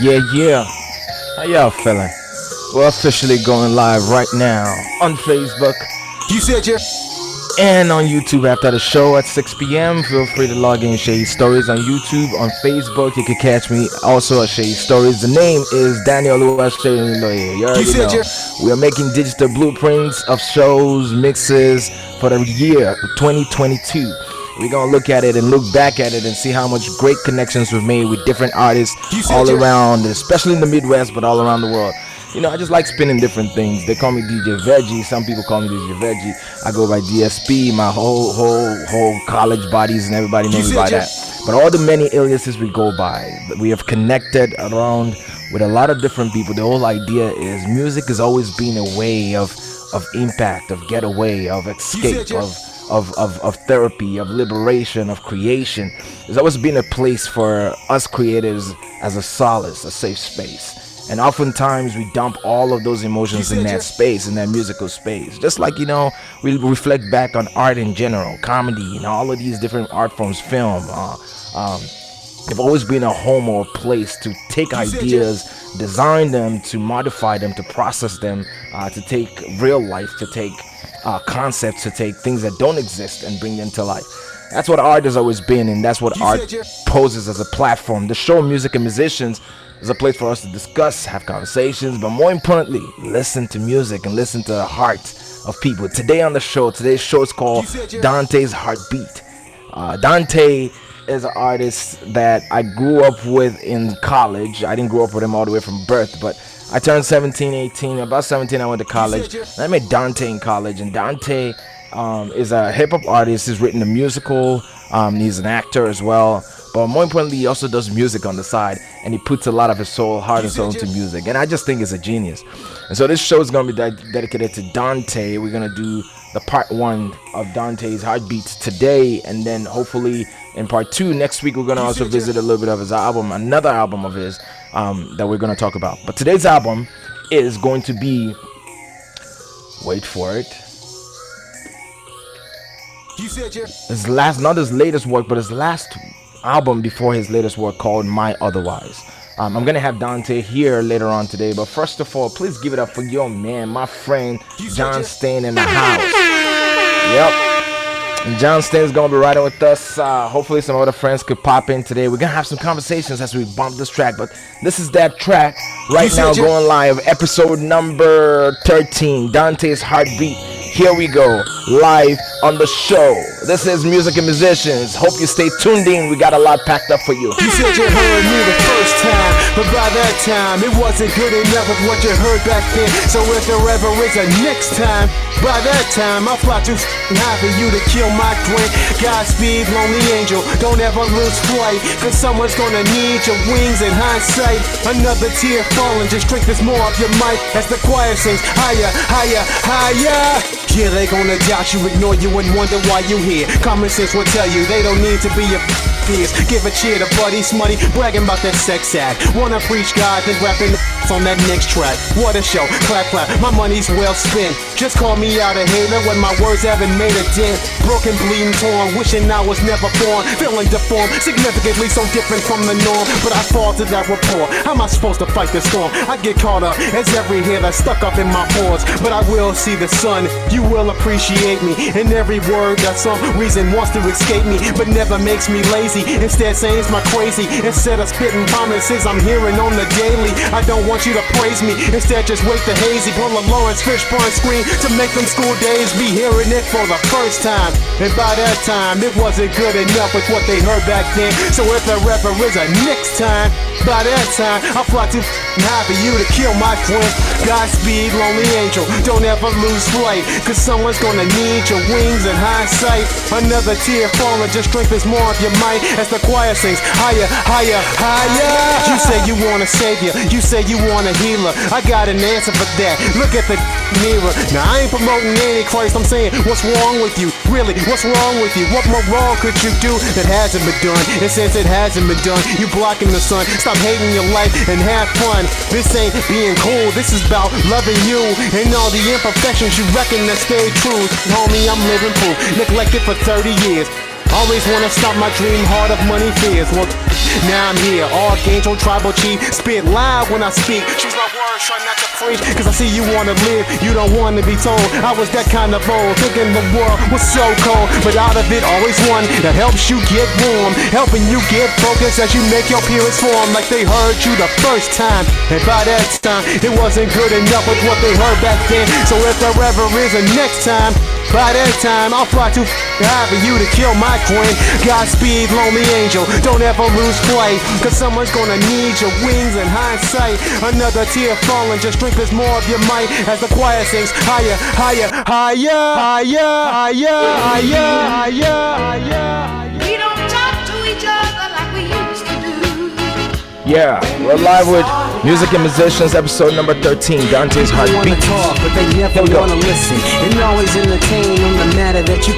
Yeah. How y'all feeling? We're officially going live right now on Facebook. You said you and on YouTube after the show at 6 p.m. Feel free to log in, share your stories on YouTube, on Facebook. You can catch me also at Share Stories. The name is Daniel Oluwaseyiloye. You already know. We are making digital blueprints of shows, mixes for the year 2022. We're going to look at it and look back at it and see how much great connections we've made with different artists all around, especially in the Midwest, but all around the world. You know, I just like spinning different things. They call me DJ Veggie. Some people call me DJ Veggie. I go by DSP. My whole college buddies and everybody knows me by that. But all the many aliases we go by, we have connected around with a lot of different people. The whole idea is music has always been a way of impact, of getaway, of escape, of therapy, of liberation, of creation. There's always been a place for us creators as a solace, a safe space. And oftentimes we dump all of those emotions in that space, in that musical space. Just like, you know, we reflect back on art in general, comedy, and all of these different art forms, film. They've always been a home or a place to take ideas, design them, to modify them, to process them, to take real life, to take concepts, to take things that don't exist and bring them to life. That's what art has always been, and that's what art poses as a platform. The show Music and Musicians is a place for us to discuss, have conversations, but more importantly, listen to music and listen to the heart of people. Today's show is called Dante's Heartbeat. Dante is an artist that I grew up with in college. I didn't grow up with him all the way from birth, but I turned 18. About 17 I went to college, and I met Dante in college. And Dante is a hip-hop artist. He's written a musical. He's an actor as well, but more importantly, he also does music on the side, and he puts a lot of his heart and soul into music, and I just think he's a genius. And so this show is going to be dedicated to Dante. We're going to do the part 1 of Dante's Heartbeats today, and then hopefully in part 2 next week we're going to also visit a little bit of his album, another album of his that we're going to talk about. But today's album is going to be, wait for it, his last, not his latest work, but his last album before his latest work, called My Otherwise. I'm gonna have Dante here later on today, but first of all, please give it up for your man, my friend John Stain in the house. Yep, and John Stain's gonna be riding with us. Hopefully some other friends could pop in today. We're gonna have some conversations as we bump this track, but this is that track right now, going live, episode number 13, Dante's Heartbeat. Here we go, live on the show. This is Music and Musicians. Hope you stay tuned in. We got a lot packed up for you. You said you heard me the first time, but by that time, it wasn't good enough with what you heard back then. So if there ever is a next time, by that time, I'll fly too high for you to kill my twin. Godspeed, lonely angel, don't ever lose flight, cause someone's gonna need your wings in hindsight. Another tear falling, just drink this more of your mic as the choir sings higher, higher, higher. Yeah, they gonna doubt you, ignore you, and wonder why you here. Common sense will tell you they don't need to be your peers. Give a cheer to Buddy Smutty, bragging about that sex act. Wanna preach God, then rapping on that next track. What a show, clap clap, my money's well spent. Just call me out a hater when my words haven't made a dent. Broken, bleeding, torn, wishing I was never born. Feeling deformed, significantly so different from the norm. But I fall to that rapport, how am I supposed to fight the storm? I get caught up as every hair that's stuck up in my pores. But I will see the sun, you will appreciate me. And every word that some reason wants to escape me, but never makes me lazy. Instead saying my crazy, instead of spitting promises I'm hearing on the daily. I don't want you to praise me, instead just wait the hazy. Pull a Lawrence Fishburne screen to make them school days be hearing it for the first time. And by that time, it wasn't good enough with what they heard back then. So if there ever is a next time, by that time, I'll fly too high for you to kill my twin. Godspeed, lonely angel, don't ever lose flight, cause someone's gonna need your wings in hindsight. Another tear falling, just drink this more of your might as the choir sings higher, higher, higher. You say you want a savior, you say you want a healer. I got an answer for that, look at the mirror. Now I ain't promoting Antichrist, I'm saying what's wrong with you? Really, what's wrong with you? What more wrong could you do that hasn't been done? And since it hasn't been done, you blocking the sun. Stop hating your life and have fun. This ain't being cool, this is about loving you and all the imperfections you reckon that stay true. Homie, I'm living proof, neglected for 30 years. Always wanna stop my dream, heart of money fears. Well, now I'm here, Archangel, tribal chief. Spit loud when I speak. Choose my words, try not to preach. Cause I see you wanna live, you don't wanna be told. I was that kind of old, thinking the world was so cold. But out of it, always one that helps you get warm. Helping you get focused as you make your appearance form. Like they heard you the first time. And by that time, it wasn't good enough with what they heard back then. So if there ever is a next time, by that time, I'll fly too high for you to kill my queen. Godspeed, lonely angel, don't ever lose flight. Cause someone's gonna need your wings in hindsight. Another tear falling, just drink this more of your might. As the choir sings, higher, higher, higher, higher, higher, higher, higher, higher. We don't talk to each other like we used to do. Yeah, we're live with Music and Musicians, episode number 13, Dante's They wanna Heartbeat. talk, but they never Here we go. wanna listen. And always entertain on the matter that you.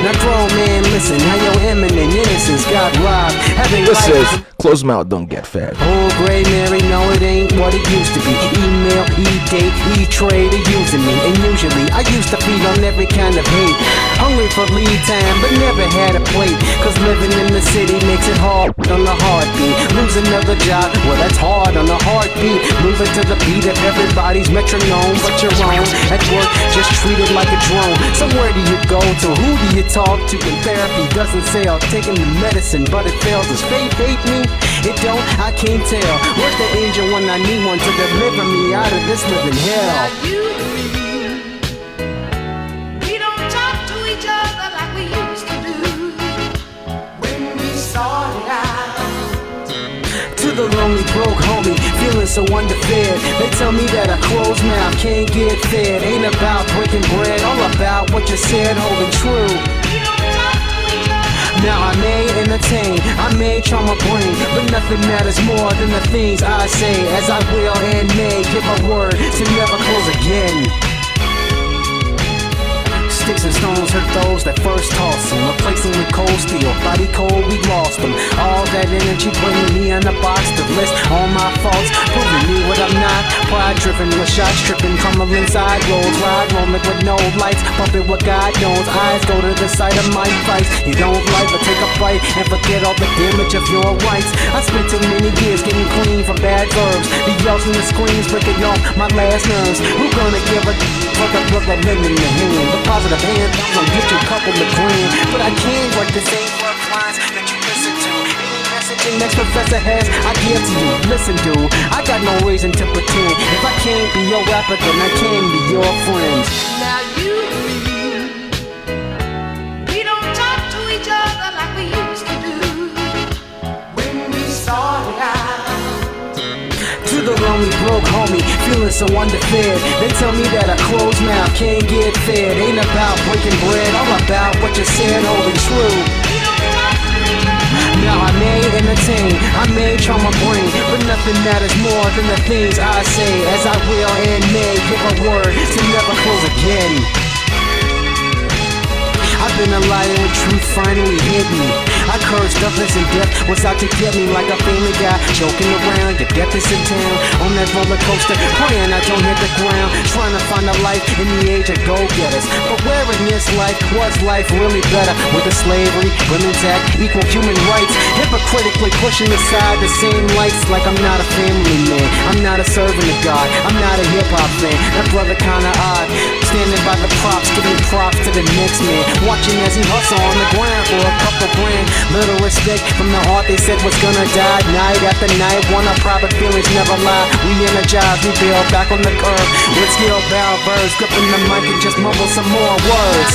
Now, grown man, listen. How your eminent innocence got robbed. Having This life is Close Mouth, Don't Get Fed. Old gray Mary, no, it ain't what it used to be. Email, e-date, e-trade, are using me. And usually, I used to feed on every kind of hate. Hungry for lead time, but never had a plate. Cause living in the city makes it hard on the heartbeat. Lose another job, well, that's hard on the heartbeat. Moving to the beat of everybody's metronome, but you're wrong. At work, just treated like a drone. So where do you go to? Who do you talk to? When therapy doesn't sell, taking the medicine, but it fails. Does faith hate me? It don't, I can't tell. Where's the angel when I need one to deliver me out of this living hell? Now we don't talk to each other like we used to do. When we started out, To the lonely broke homie, feeling so underfed. They tell me that a closed mouth can't get fed. Ain't about breaking bread, all about what you said holding true. we don't talk to each other. Now I may entertain, I may try my brain, but nothing matters more than the things I say. As I will and may give a word to never close again. Sticks and stones hurt those that first tossed them. Replacing with cold steel, body cold, we lost them. All that energy putting me in a box to list all my faults, proving me what I'm not. Pride driven with shots tripping, crumbling side roads. Ride rolling with no lights, bumping what God knows. Eyes go to the sight of my price. You don't like, but take a bite and forget all the damage of your rights. I spent too many years getting clean from bad verbs. The yells and the screams breaking off my last nerves. Who gonna give a for the brother living in the hand? The positive hand, I'm gonna get you a couple of grand. But I can't write the same rough lines that you listen to. Any message your next professor has, I give to you. Listen, dude, I got no reason to pretend. If I can't be your rapper, then I can be your friend. Now we don't talk to each other like we used to do. When we started out. To the lonely broke homie, feeling so underfed. They tell me that a closed mouth can't get fed. Ain't about breaking bread, all about what you said holding true. We don't talk to each other. Now I may entertain, I may try my brain, but nothing matters more than the things I say. As I will and may give a word to never close again. I've been a liar and truth finally hit me. I cursed others and death was out to get me like a family guy joking around. Your death is in town on that roller coaster, praying I don't hit the ground. Trying to find a life in the age of go-getters, but where in this life was life really better? With the slavery, women's act, equal human rights, hypocritically pushing aside the same lights like I'm not a family man. I'm not a servant of God. I'm not a hip-hop fan. That brother kinda odd, standing by the props, giving props to the next man, watching as he hustle on the ground for a couple grand. Little respect from the heart they said was gonna die. Night after night, one of private feelings never lie. We energize, we build back on the curve with skill bow birds, gripping the mic and just mumble some more words.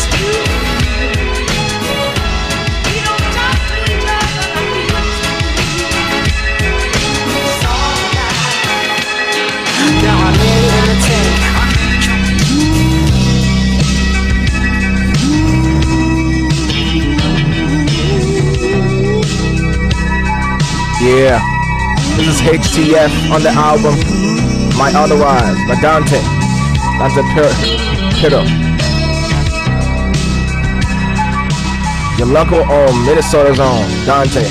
We don't talk to each other like we used to do. We started out. Now I may entertain, I may try. Yeah, this is HTF on the album My Otherwise by Dante. Dante Pirro. Your local own, Minnesota's own, Dante.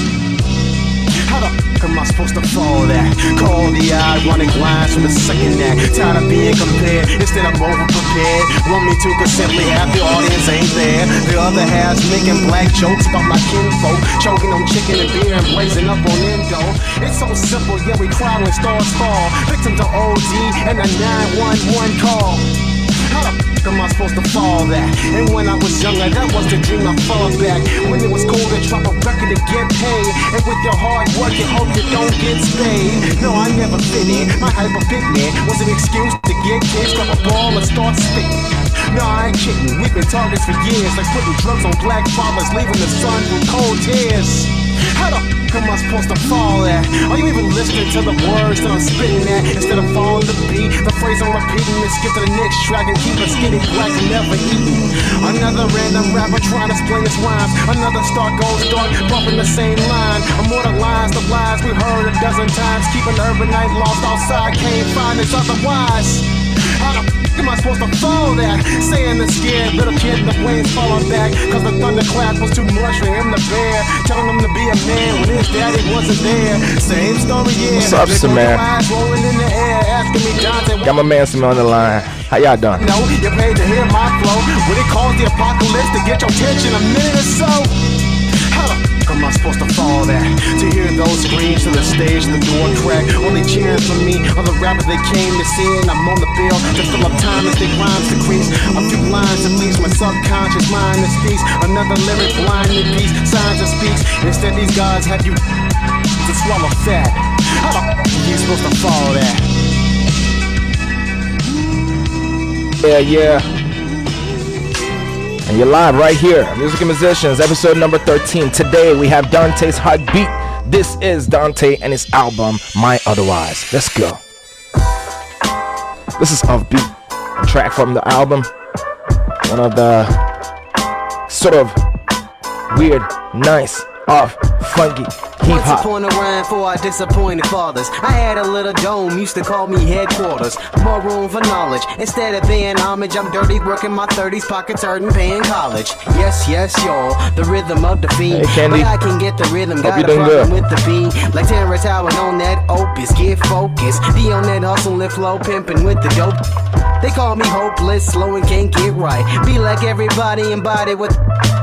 am I supposed to fall that? Call the ironic lines from the second act. Tired of being compared, instead I'm over-prepared. Want me to cause simply half the audience ain't there. The other half's making black jokes about my kinfolk, choking on chicken and beer and blazing up on endo. It's so simple, yeah, we cry when stars fall. Victim to OD and a 911 call. How the f am I supposed to fall that? And when I was younger, that was the dream I fall back. When it was cool to drop a record to get paid. And with your hard work, you hope you don't get spayed. No, I never fit in. My hyper big man was an excuse to get kids, grab a ball and start spitting. No, I ain't kidding. We've been targets for years, like putting drugs on black fathers, leaving the sun with cold tears. How the f am I supposed to fall at? Are you even listening to the words that I'm spitting at? Instead of following the beat, the phrase I'm repeating is skip to the next track and keep it skinny black and never eating. Another random rapper trying to explain his rhymes. Another star goes dark, bumping the same line. Immortalize the lies we heard a dozen times. Keeping the urban night lost outside, can't find us otherwise. How the f am I supposed to fall that? Saying the scared little kid, the planes falling back. Cause the thunderclap was too much for him to bear. Telling him to be a man when his daddy wasn't there. Same story, yeah. What's up, Samir? Rolling in the air, asking me Dante. Got my man Samir on the line. How y'all doing? No, you're paid to hear my flow. When it calls the apocalypse to get your attention a minute or so. How the f am I supposed to fall that? To hear those screams to the stage, the door crack. Only cheering for me are the rappers they came to see. And I'm on the bill to fill up time as they rhymes decrease. A few lines at least, my subconscious mind that speaks. Another lyric blinded piece, signs that speaks. Instead these guys have you to swallow fat. How the f are you supposed to fall that? Yeah. And you're live right here, Music and Musicians, episode number 13. Today we have Dante's Hot Beat. This is Dante and his album, My Otherwise. Let's go. This is Off Beat, a track from the album. One of the sort of weird, nice, off, funky, Once hip-hop. upon a rhyme for our disappointed fathers. I had a little dome, used to call me headquarters. More room for knowledge. Instead of paying homage, I'm dirty, working my 30s, pockets hurting, paying college. Yes, y'all, the rhythm of the fiend. Hey, Candy. But I can get the rhythm, Hope got you a doing problem good. with the beat. Like Terrence Howard on that opus, get focused. Be on that hustle and flow, pimping with the dope. They call me hopeless, slow and can't get right. Be like everybody, embody with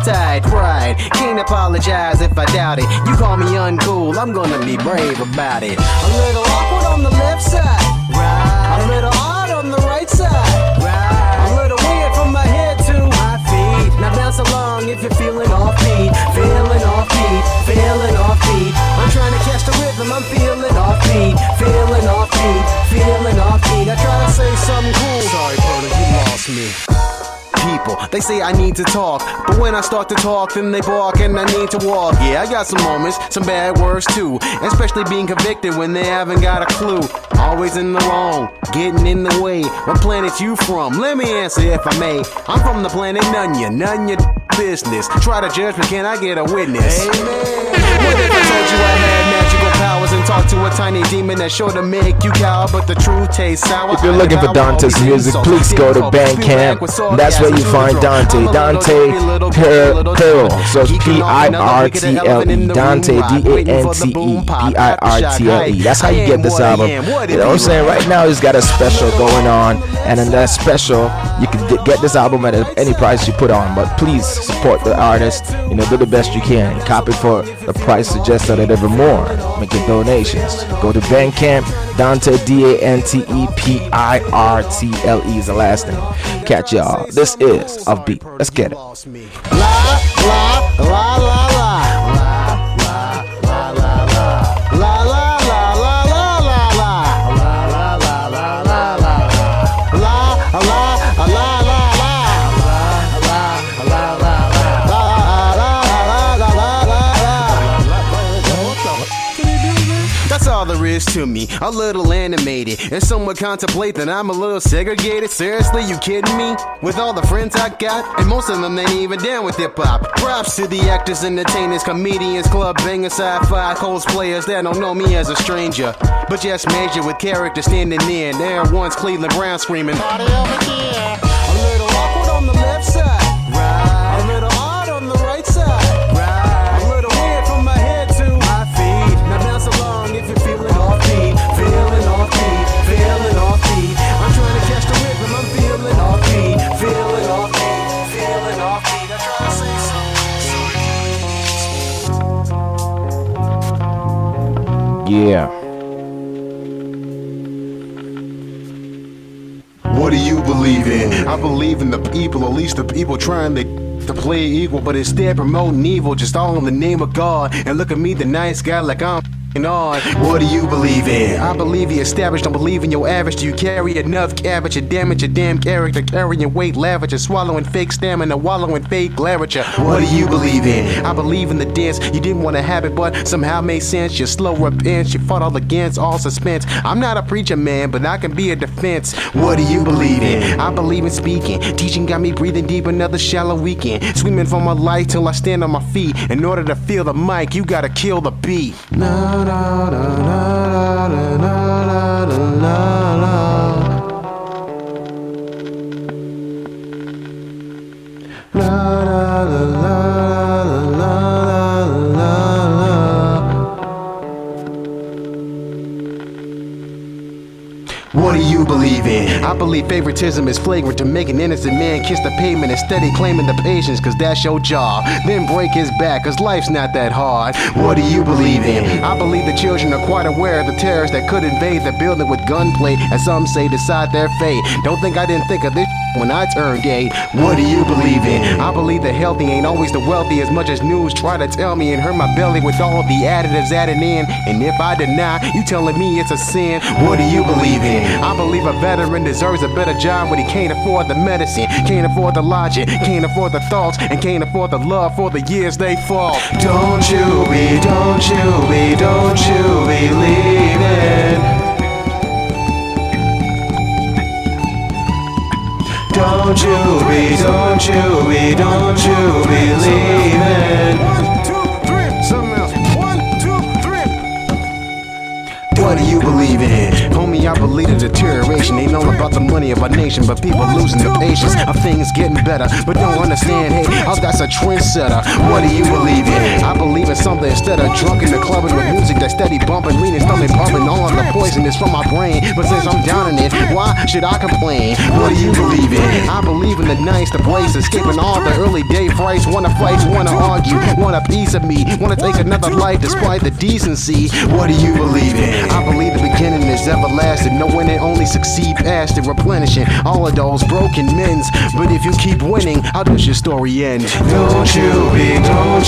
tight, right? Can't apologize if I doubt it. You call me uncool, I'm gonna be brave about it. A little awkward on the left side, right? A little odd on the right side, right? A little weird from my head to my feet. Now bounce along if you're feeling offbeat, feeling offbeat, feeling offbeat. I'm trying to catch the rhythm, I'm feeling offbeat, feeling offbeat, feeling offbeat. I try to say something cool. Sorry, brother, you lost me. People, they say I need to talk, but when I start to talk, then they bark and I need to walk. Yeah, I got some moments, some bad words too, especially being convicted when they haven't got a clue. Always in the wrong, getting in the way. What planet you from? Let me answer if I may. I'm from the planet none your business. Try to judge, but can I get a witness? Amen. What if I told you I had magical powers and talked to a tiny demon that's sure to make you cower, but the truth tastes sour? If you're looking for Dante's music, please go to Bandcamp. That's where you find Dante. Dante Pearl. So it's Pirtle. Dante, Dante, Pirtle. That's how you get this album. You know what I'm saying? Right now, he's got a special going on. And in that special, you can get this album at any price you put on. But please support the artist. You know, do the best you can. Copy for the price suggested and even more. Make your donations. Go to Bandcamp. Dante, Dante Pirtle is the last name. Catch y'all. This is Upbeat. Let's get it. That's all there is to me, a little animated. And some would contemplate that I'm a little segregated. Seriously, you kidding me? With all the friends I got, and most of them ain't even down with hip-hop. Props to the actors, entertainers, comedians, club bangers, sci-fi cosplayers that don't know me as a stranger, but just measure with character standing near. There once Cleveland Brown screaming, "Party over here." A little awkward on the left side, right? A little odd on the right side, right? A little weird from my head to my feet. Now bounce along Yeah. What do you believe in? I believe in the people, at least the people trying to play equal, but instead promoting evil, just all in the name of God. And look at me, the nice guy, like I'm on. What do you believe in? I believe you established, don't believe in your average. Do you carry enough cabbage? You damage your damn character, carrying weight, lavish, and swallowing fake stamina, wallowing fake literature. What do you believe in? I believe in the dance. You didn't want to have it, but somehow made sense. You slow up inch, you fought all against all suspense. I'm not a preacher, man, but I can be a defense. What do you believe in? I believe in speaking. Teaching got me breathing deep, another shallow weekend. Swimming for my life till I stand on my feet. In order to feel the mic, you gotta kill the beat. What do you believe in? I believe favoritism is flagrant to make an innocent man kiss the pavement instead of claiming the patience, cause that's your job. Then break his back, cause life's not that hard. What do you believe in? I believe the children are quite aware of the terrorists that could invade the building with gunplay, and some say decide their fate. Don't think I didn't think of this when I turned 8. What do you believe in? I believe the healthy ain't always the wealthy, as much as news try to tell me and hurt my belly with all the additives added in. And if I deny, you telling me it's a sin. What do you believe in? I believe a veteran deserves a better job when he can't afford the medicine, can't afford the logic, can't afford the thoughts, and can't afford the love for the years they fall. Don't you be leaving. Don't you be leaving. 1, 2, 3, something else. 1, 2, 3. What do you believe in? Homie, I believe in deterioration ain't all about the money of our nation, but people losing the patience of things getting better. But don't understand, hey, that's a trendsetter. What do you believe in? I believe in something instead of drunk in the club and with music that's steady bumping, leaning, stomach pumping. All of the poison is from my brain, but since I'm down in it, why should I complain? What do you believe in? I believe in the nice, the brace, escaping all the early day frights. Wanna fight, wanna argue, want a piece of me, wanna take another life despite the decency. What do you believe in? I believe the beginning is everlasting, knowing it only succeed past it, replenishing all of those broken men's. But if you keep winning, how does your story end? Don't you be leaving.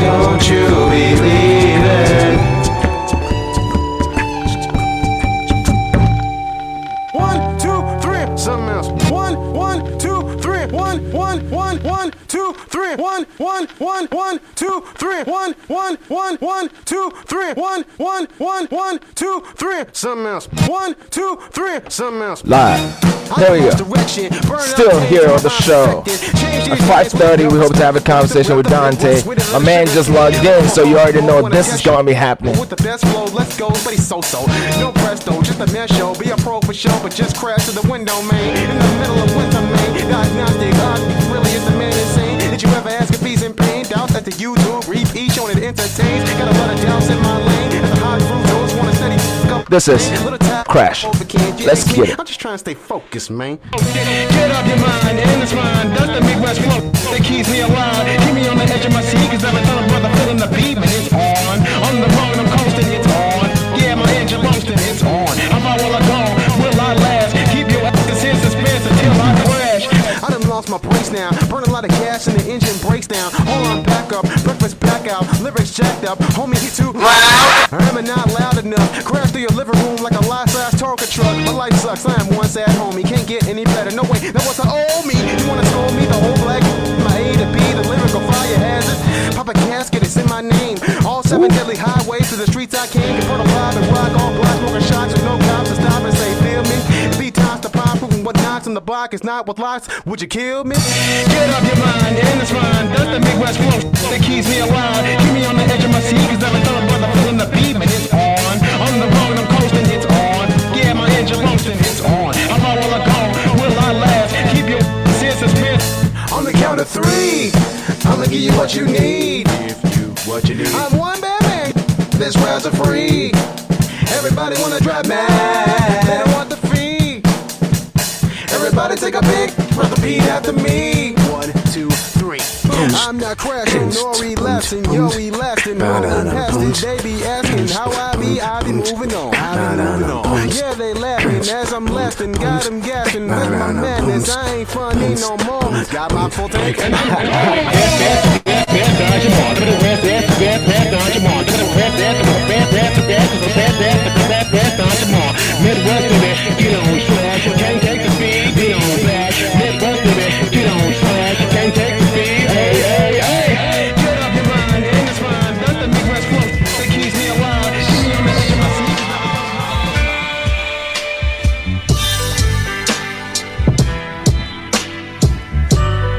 Don't you be leaving. 1, 2, 3, something else. 1, 2, 3, 1, 2, 3, 1, 2, 3, 1, 2, 3, 1, 2, 3, something else. 1, 2, 3, something else. Live. There we go. Still here on the show. At 5:30, we hope to have a conversation with Dante. My man just logged in, so you already know this is gonna be happening. With the best flow, let's go, but he's so-so. No presto, just a man show. Be a pro for show, but just crash to the window, man. In the middle of winter, man. Diagnostic, really is the man insane. Did you ever ask if he's in pain? Doubts at the YouTube, repeat, showing it entertains. Got a lot of doubts in my lane. As a hot fruit, those wanna steady up. This is Crash. Let's get it. I'm just trying to stay focused, man. Get up your mind, and it's mine. That's the Midwest flow that keeps me alive. Keep me on the edge of my seat, cause every time a brother feeling the beat, man, it's on. On the road, I'm coasting, it's on. Yeah, my engine roasting, it's on. I'm out while I go, will I last? Keep your asses in suspense until I crash. I done lost my brakes now. Burn a lot of gas and the engine breaks down. Hold on, back up, breakfast back out. Lyrics jacked up, homie, he too loud. I am not loud enough. Crash through your living room like a life-size Tonka truck. My life sucks, I am one sad homie. Can't get any better, no way, that was an old me. You wanna scold me, the whole black my A to B, the lyrical fire hazard. Pop a casket, it's in my name. All 7 deadly highways to the streets I came. Convert a vibe and rock all black, smoking shots with no cops to stop and say, feel me? Be times to pop, proving what knocks in the block is not with lots. Would you kill me? Get up your mind, and it's mine. That's the Midwest flow that keeps me alive. Keep me on the edge of my seat, cause every time a brother feeling the beat, man, it's on. On the road, I'm coasting, it's on. Yeah, my engine roasting, it's on. I'm out while I go, will I last? Keep your in suspense. On the count of 3, I'ma give you what you need. What you need. I'm one bad man. This rides are free. Everybody wanna drive mad. They don't want the fee. Everybody repeat after me. 1, 2, 3. I'm not crashing nor relapsing, yo, elasting, rolling past it. They be asking how I be moving on. Yeah, they laughing as I'm lasting, got them gasping with my madness. I ain't funny no more. Got my full tank and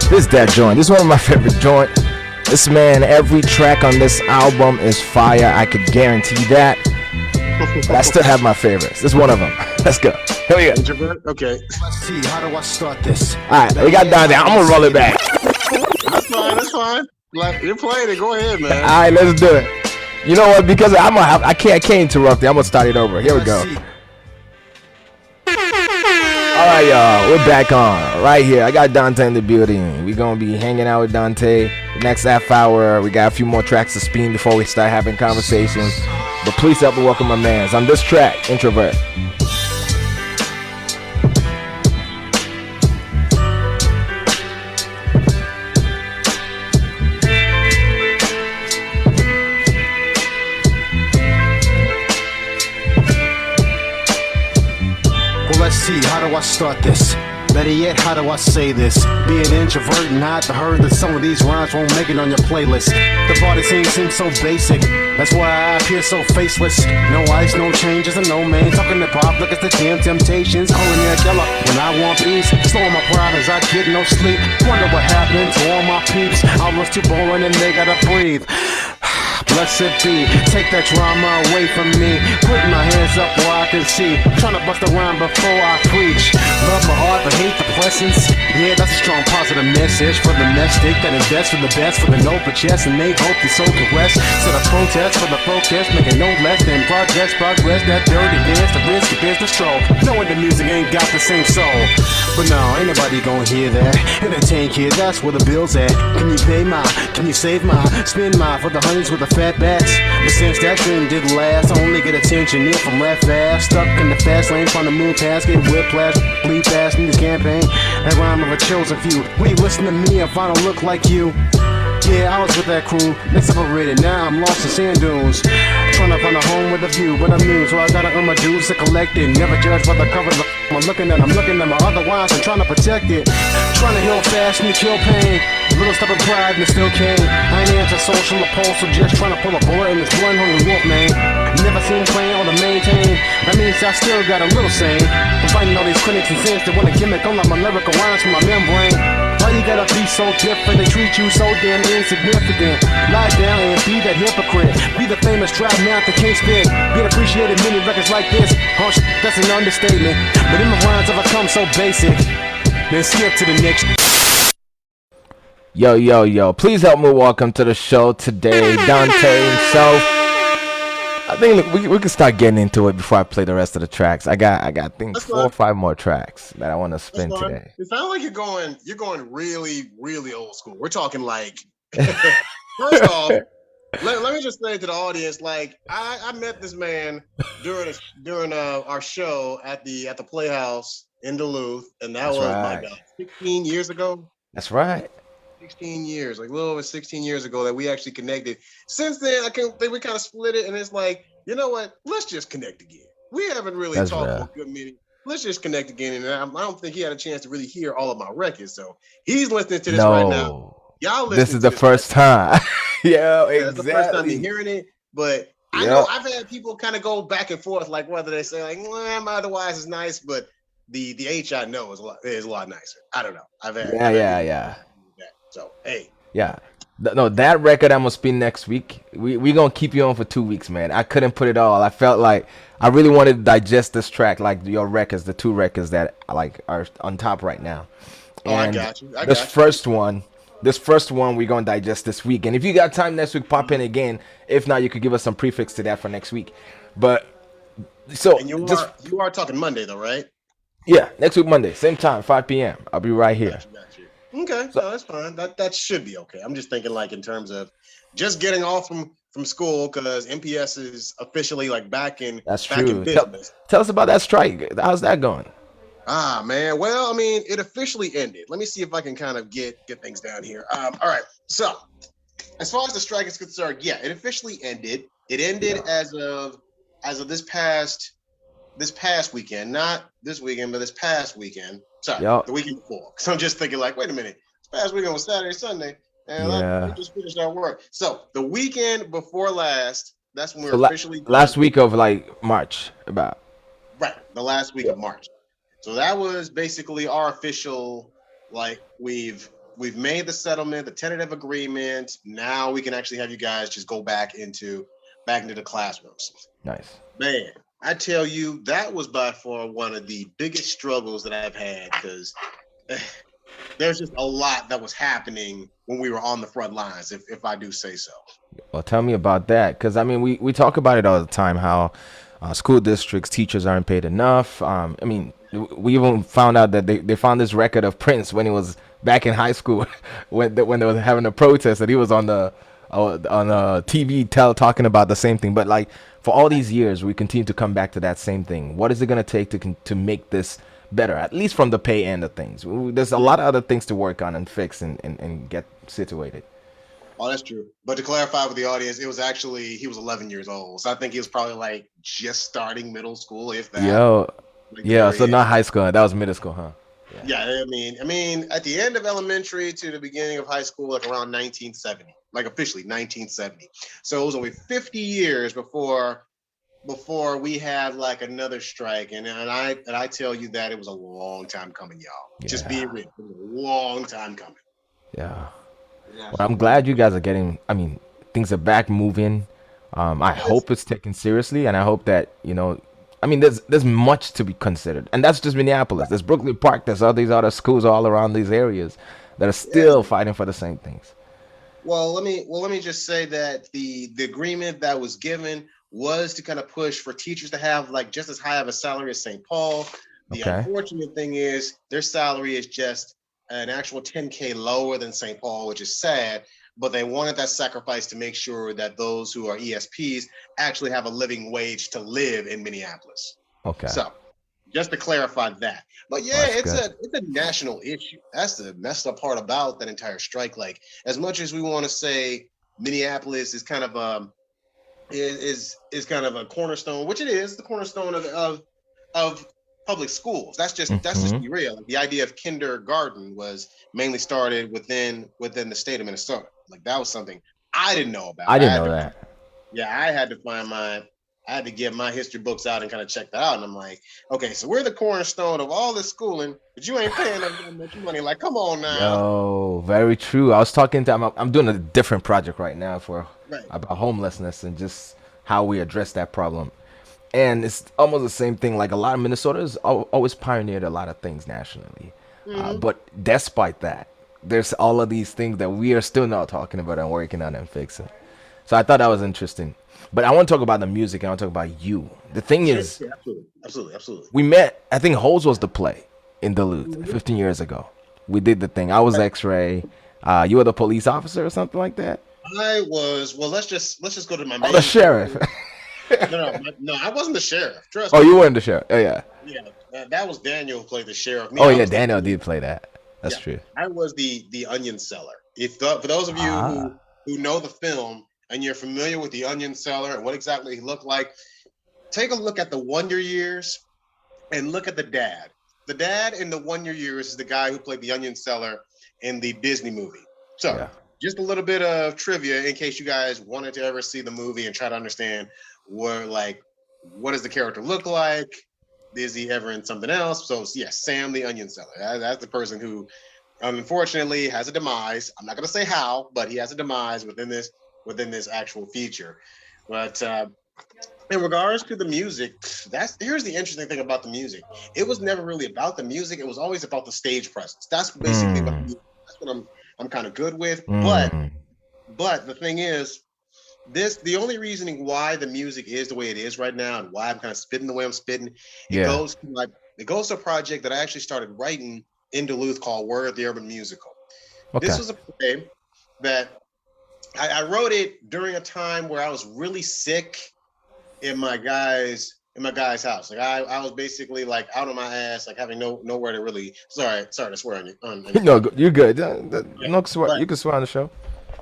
This is that joint. This is one of my favorite joint. This man, every track on this album is fire. I could guarantee that. But I still have my favorites. This is one of them. Let's go. Here we go. Introvert? Okay. let's see, how do I start this? Alright, we got Dante. I'm gonna roll it back. That's fine. That's fine. Like, you're playing it. Go ahead, man. Alright, let's do it. You know what? Because I can't interrupt it. I'm gonna start it over. Here we go. Alright, y'all, we're back on right here. I got Dante in the building. We're gonna be hanging out with Dante the next half hour. We got a few more tracks to spin before we start having conversations. But please help me welcome my mans on this track, Introvert. Let's see, how do I start this? Better yet, how do I say this? Be an introvert and hide the herd that some of these rhymes won't make it on your playlist. The body scene seems so basic, that's why I appear so faceless. No ice, no changes, and no man talking to pop like it's the damn Temptations. Calling me a killer when I want peace. Slowing my pride as I get no sleep. Wonder what happened to all my peeps. I was too boring and they gotta breathe. Blessed be, take that drama away from me. Put my hands up where I can see. Tryna bust a rhyme before I preach. Love my heart but hate the presence. Yeah, that's a strong positive message for the domestic that invest for the best, for the no but yes, and they hope your soul can rest. Set a protest for the protest, making no less than progress. That dirty dance, the risky business stroll. Knowing the music ain't got the same soul. But no, ain't nobody gonna hear that. Entertain kid, that's where the bill's at. Can you pay my, can you save my, spend my for the honeys with the fat bats? But since that dream didn't last, I only get attention here from rap fast. Stuck in the fast lane, trying to move past, get whiplash, bleed fast in this campaign. That rhyme of a chosen few. Will you listen to me if I don't look like you? Yeah, I was with that crew, they separated, now I'm lost in sand dunes. Trying to find a home with a view, but I'm new, so I gotta earn my dues to collect it. Never judge by the cover of the I'm looking at my otherwise I'm trying to protect it. Trying to heal fast and kill pain. A little stubborn pride and it still came. I ain't anti-social opposed, so just trying to pull a bullet in this blood hungry wolf, man. Never seen playing or to maintain. That means I still got a little sane. I'm fighting all these critics and sins that wanna gimmick on like my lyrical rhymes from my membrane. Why you gotta be so different? They treat you so damn insignificant. Lie down and be that hypocrite. Be the famous trap mouth that can't spit. Being appreciated many records like this. Oh, that's an understatement. But in my rhymes have come so basic. Then skip to the next. Yo. Please help me welcome to the show today, Dante himself. I think we can start getting into it before I play the rest of the tracks. I got think 4 or 5 more tracks that I want to spin today. It sounds like you're going really, really old school. We're talking like first off, let me just say to the audience, like I met this man during our show at the Playhouse in Duluth, and that was my God, 16 years ago. That's right. 16 years, like a little over 16 years ago that we actually connected. Since then, I think we kind of split it, and it's like, you know what? Let's just connect again. We haven't really talked for a good minute. Let's just connect again, and I don't think he had a chance to really hear all of my records, so he's listening to this right now. Y'all listening this is the first time. Yeah, exactly. That's the first time you're hearing it, but I know I've had people kind of go back and forth, like whether they say like, well, otherwise is nice, but the H I know is a lot nicer. I don't know. I've had yeah. So hey, yeah, no, that record I'm gonna spin next week. We gonna keep you on for 2 weeks, man. I couldn't put it all. I felt like I really wanted to digest this track, like your records, the 2 records that like are on top right now. And I got you. This first one we're gonna digest this week. And if you got time next week, pop in again. If not, you could give us some prefix to that for next week. But so and you are talking Monday though, right? Yeah, next week Monday, same time, 5 p.m. I'll be right here. Got you, got you. Okay, So no, that's fine. That should be okay. I'm just thinking like in terms of just getting off from school because MPS is officially like that's back in true. business. Tell us about that strike. How's that going? Ah man, well, I mean, it officially ended. Let me see if I can kind of get things down here. All right. So as far as the strike is concerned, yeah, it officially ended. It ended Yeah. as of this past weekend, not this weekend, but this past weekend. Sorry, Yo. the weekend before. So I'm just thinking, like, wait a minute, this past weekend was Saturday, Sunday, and we Yeah. just finished our work. So the weekend before last, that's when we So we're officially last done. week of like March, about. Right, the last week Yeah. of March. So that was basically our official, like we've made the settlement, the tentative agreement. Now we can actually have you guys just go back into the classrooms. Nice. Man, I tell you, that was by far one of the biggest struggles that I've had because there's just a lot that was happening when we were on the front lines, if I do say so. Well, tell me about that, because I mean, we talk about it all the time. How school districts, teachers aren't paid enough. I mean, we even found out that they found this record of Prince when he was back in high school, when they were having a protest, that he was on TV talking about the same thing. But like for all these years, we continue to come back to that same thing. What is it gonna take to make this better, at least from the pay end of things? There's a lot of other things to work on and fix and get situated. Oh, that's true. But to clarify with the audience, it was actually he was 11 years old, so I think he was probably like just starting middle school, if that, Yo, like the yeah. very So end. not high school. That was middle school, huh? Yeah. Yeah, I mean, at the end of elementary to the beginning of high school, like around 1970, like officially 1970. So it was only 50 years before we had like another strike, and I tell you that it was a long time coming, y'all. Just being Yeah. real, it was a long time coming. Yeah. Yeah, Well, I'm but glad you guys are getting. I mean, things are back moving. I it's, hope it's taken seriously, and I hope that I mean, there's much to be considered, and that's just Minneapolis. There's Brooklyn Park. There's all these other schools all around these areas that are yeah. still fighting for the same things. Well, let me just say that the agreement that was given was to kind of push for teachers to have like just as high of a salary as St. Paul. The Okay. unfortunate thing is their salary is just an actual 10K lower than St. Paul, which is sad. But they wanted that sacrifice to make sure that those who are ESPs actually have a living wage to live in Minneapolis. Okay. So just to clarify that. But Well, yeah, that's it's good. a national issue. That's the messed up part about that entire strike. Like as much as we want to say Minneapolis is kind of is kind of a cornerstone, which it is the cornerstone of public schools. That's just Hmm. be real. Like, the idea of kindergarten was mainly started within the state of Minnesota. Like that was something I didn't know I about. didn't know that. I had to find I had to get my history books out and kind of check that out. And I'm like, okay, so we're the cornerstone of all this schooling, but you ain't paying us that much money. Like, come on now. Yo, very true. I was talking to I'm doing a different project right now for Right. about homelessness and just how we address that problem. And it's almost the same thing. Like a lot of Minnesotans always pioneered a lot of things nationally, Mm-hmm. but despite that, there's all of these things that we are still not talking about and working on and fixing. So I thought that was interesting. But I want to talk about the music and I want to talk about you. The thing Sure. is, Yeah, absolutely. Absolutely. Absolutely. we met. I think Holes was the play in Duluth Mhm. 15 years ago. We did the thing. I was X-ray. You were the police officer or something like that. I was, well, let's just go to my Oh, the main sheriff. character. No, I wasn't the sheriff. Trust Oh, me. you weren't the sheriff. Oh yeah. Yeah, that was Daniel who played the sheriff. Me, Oh I yeah. was the Daniel onion. did play that. That's Yeah, true. I was the onion seller. For those of you Ah. who know the film and you're familiar with the onion seller and what exactly he looked like, take a look at the Wonder Years and look at the dad. The dad in the Wonder Years is the guy who played the onion seller in the Disney movie. So, Yeah. just a little bit of trivia in case you guys wanted to ever see the movie and try to understand what does the character look like? Is he ever in something else? So, yes, Sam the onion seller. That's the person who unfortunately has a demise. I'm not going to say how, but he has a demise within this actual feature. But in regards to the music, that's here's the interesting thing about the music. It was never really about the music. It was always about the stage presence. That's basically Mm. that's what I'm kind of good with. But Mm. but the thing is, the only reasoning why the music is the way it is right now and why I'm kind of spitting the way I'm spitting, it Yeah. goes to It goes to a project that I actually started writing in Duluth called Word the Urban Musical. This Okay. was a play that I wrote it during a time where I was really sick in my guy's house. Like I was basically like out on my ass, like having nowhere to really. Sorry to swear on your No, phone. you're good. Yeah, No swear. but You can swear on the show.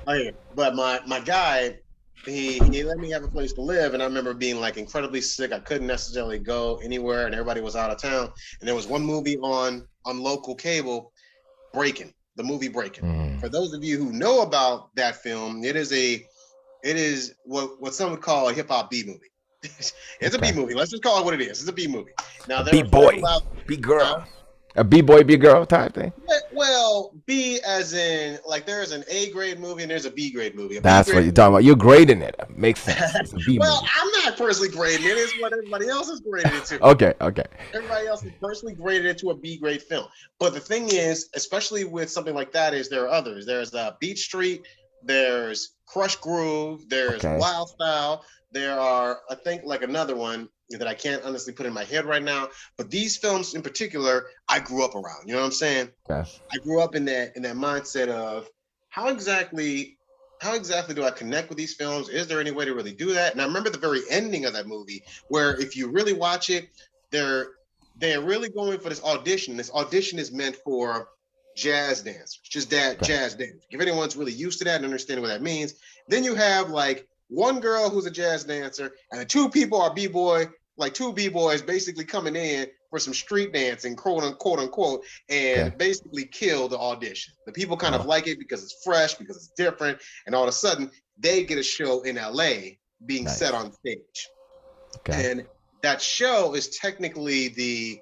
oh yeah, but my guy, he let me have a place to live, and I remember being like incredibly sick. I couldn't necessarily go anywhere, and everybody was out of town. And there was one movie on local cable, Breaking, the movie Breaking. Mm, For those of you who know about that film, it is what some would call a hip hop B movie. It's a B okay. movie. Let's just call it what it is. It's a B movie. Now A there B were five boy, loud, B huh? girl. A B boy, B girl type thing. Well, B as in like there's an A grade movie and there's a B grade movie. A B That's what grade you're talking movie. about. You're grading it. Makes sense. It's a B Well, movie. I'm not personally grading it. It's what everybody else is grading it to. Okay, okay. Everybody else is personally graded it to a B grade film. But the thing is, especially with something like that, is there are others. There's Beach Street, there's Crush Groove, there's Okay. Wild Style. There are, I think, like another one that I can't honestly put in my head right now. But these films in particular, I grew up around. You know what I'm saying? Okay. I grew up in that mindset of how exactly how exactly do I connect with these films? Is there any way to really do that? And I remember the very ending of that movie where if you really watch it, they're they're really going for this audition. This audition is meant for jazz dancers, just that Okay. jazz dancers. If anyone's really used to that and understanding what that means, then you have like one girl who's a jazz dancer and the two people are b-boy, like two b-boys basically coming in for some street dancing, quote unquote, Okay. and basically kill the audition. The people kind of Oh, like it because it's fresh, because it's different, and all of a sudden they get a show in LA being set nice. on stage. Okay. And that show is technically the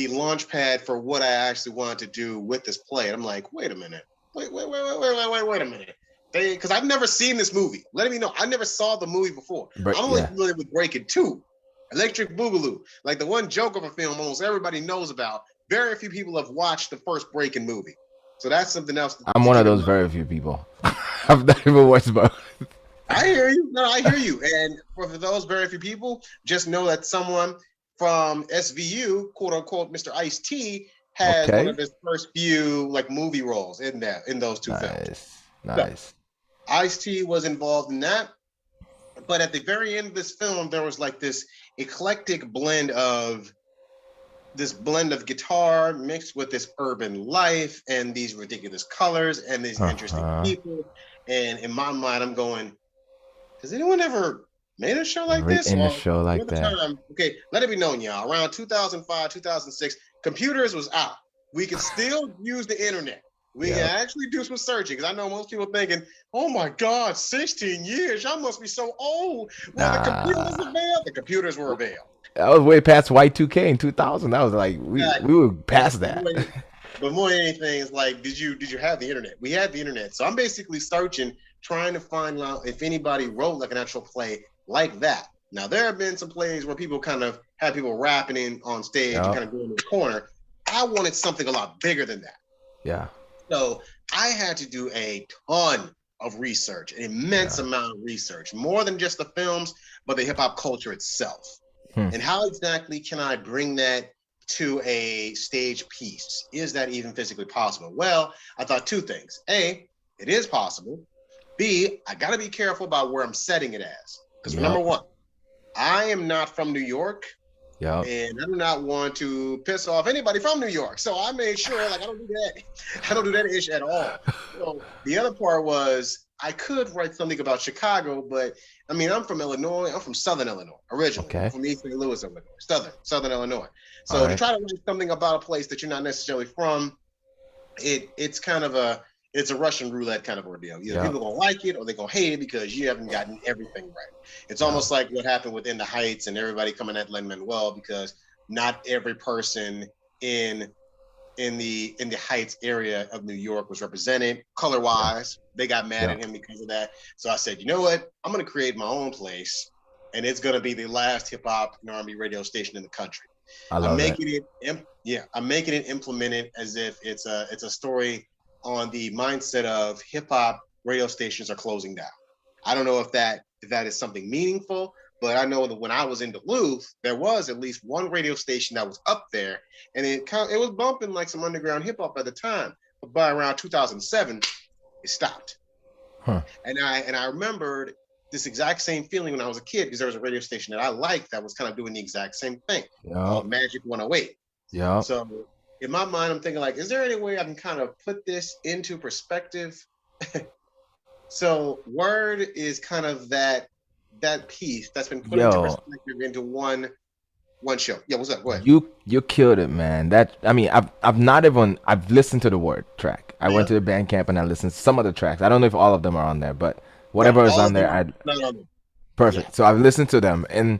launch pad for what I actually wanted to do with this play. And I'm like, wait a minute, wait a minute. Because I've never seen this movie. Let me know. I never saw the movie before. But I'm only yeah. familiar with Breaking Two, Electric Boogaloo, like the one joke of a film almost everybody knows about. Very few people have watched the first Breaking movie, so that's something else I'm to one of keep in those mind. very few people. I've not even watched both. I hear you. No, I hear you. And for those very few people, just know that someone from SVU, quote unquote, Mr. Ice T, has one of Okay. his first few like movie roles in those two films. Nice. So Nice. Ice T was involved in that. But at the very end of this film, there was like this eclectic blend of guitar mixed with this urban life and these ridiculous colors and these interesting Uh-huh. people. And in my mind, I'm going, has anyone ever made a show like this? In a Well, show the like other that. time, okay, let it be known, y'all. Around 2005, 2006, computers was out. We could still use the internet. We can Yep. actually do some searching because I know most people thinking, "Oh my God, 16 years! Y'all must be so old." Well, the computers Nah. available. The computers were available. That was way past Y2K in 2000. That was like we Exactly. were past But that. more than anything, it's like, did you have the internet? We had the internet, so I'm basically searching, trying to find out if anybody wrote like an actual play like that. Now there have been some plays where people kind of had people rapping in on stage and Yep. kind of going in the corner. I wanted something a lot bigger than that, Yeah. so I had to do a ton of research, an immense Yeah. amount of research, more than just the films, but the hip hop culture itself. Hmm. And how exactly can I bring that to a stage piece? Is that even physically possible? Well, I thought two things. A, it is possible. B, I got to be careful about where I'm setting it as. Because number Yep. one, I am not from New York Yep. and I do not want to piss off anybody from New York. So I made sure like I don't do that. I don't do that ish at all. So the other part was I could write something about Chicago, but I mean I'm from Illinois. I'm from Southern Illinois originally. I'm Okay. from East St. Louis, Illinois. Southern Illinois. All So to right. try to write something about a place that you're not necessarily from, it's kind of a Russian roulette kind of ordeal. Either Yep. people gonna like it or they're gonna hate it because you haven't gotten everything right. It's Yep. almost like what happened within the Heights and everybody coming at Lin Manuel because not every person in in the Heights area of New York was represented color Yeah. wise. They got mad at Yeah. him because of that. So I said, you know what? I'm gonna create my own place, and it's gonna be the last hip hop and R&B radio station in the country. I I'm love that. making yeah, I'm making it implemented as if it's a story on the mindset of hip hop radio stations are closing down. I don't know if that is something meaningful, But I know that when I was in Duluth, there was at least one radio station that was up there, and it was bumping like some underground hip hop at the time. But by around 2007, it stopped. Huh. And I remembered this exact same feeling when I was a kid because there was a radio station that I liked that was kind of doing the exact same thing Yeah. called Magic 108. Yeah. So in my mind, I'm thinking like, is there any way I can kind of put this into perspective? So word is kind of that piece that's been put into Yo, perspective into one show. Yeah, what's up? Go ahead. you killed it, man. That I mean, I've not even I've listened to the word track. I went Yeah. to the band camp and I listened to some of the tracks. I don't know if all of them are on there, but Right. whatever is All on of them there, are I not on there. Yeah. perfect. So I've listened to them, and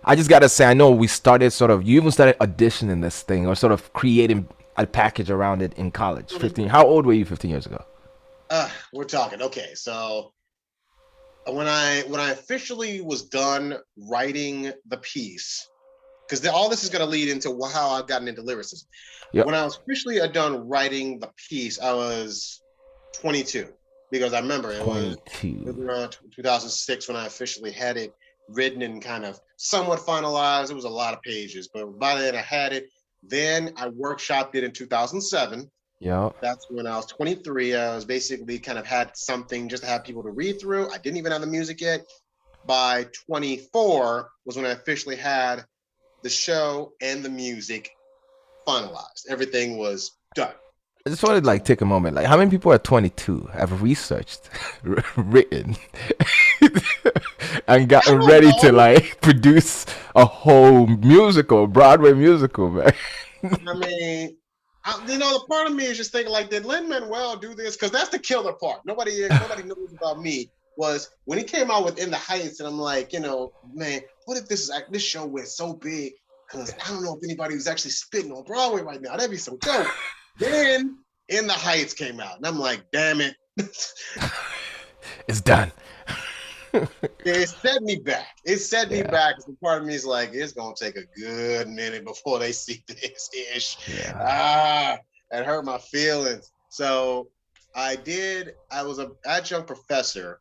I just gotta say, I know we started sort of. You even started auditioning this thing, or sort of creating a package around it in college. Mhm. 15. How old were you 15 years ago? We're talking. Okay, so when I officially was done writing the piece, because all this is going to lead into how I've gotten into lyricism. Yep. When I was officially done writing the piece, I was 22 because I remember it was 22. around 2006 when I officially had it written and kind of somewhat finalized. It was a lot of pages, but by then I had it. Then I workshopped it in 2007. Yep. That's when I was 23. I was basically kind of had something just to have people to read through. I didn't even have the music yet. By 24 was when I officially had the show and the music finalized. Everything was done. I just wanted to like So take a moment. Like, how many people at 22 have researched, written, and I gotten don't ready to know. like produce a whole musical, Broadway musical, man? I mean, the part of me is just thinking like, did Lin Manuel do this? Because that's the killer part. Nobody knows about me. Was when he came out with In the Heights, and I'm like, man, what if this show went so big? Because I don't know if anybody was actually spitting on Broadway right now. That'd be so dope. Then In the Heights came out, and I'm like, damn it. It's done. It set me back. It set me Yeah. back. The part of me is like, it's gonna take a good minute before they see this ish. Yeah. That hurt my feelings. So I was an adjunct professor,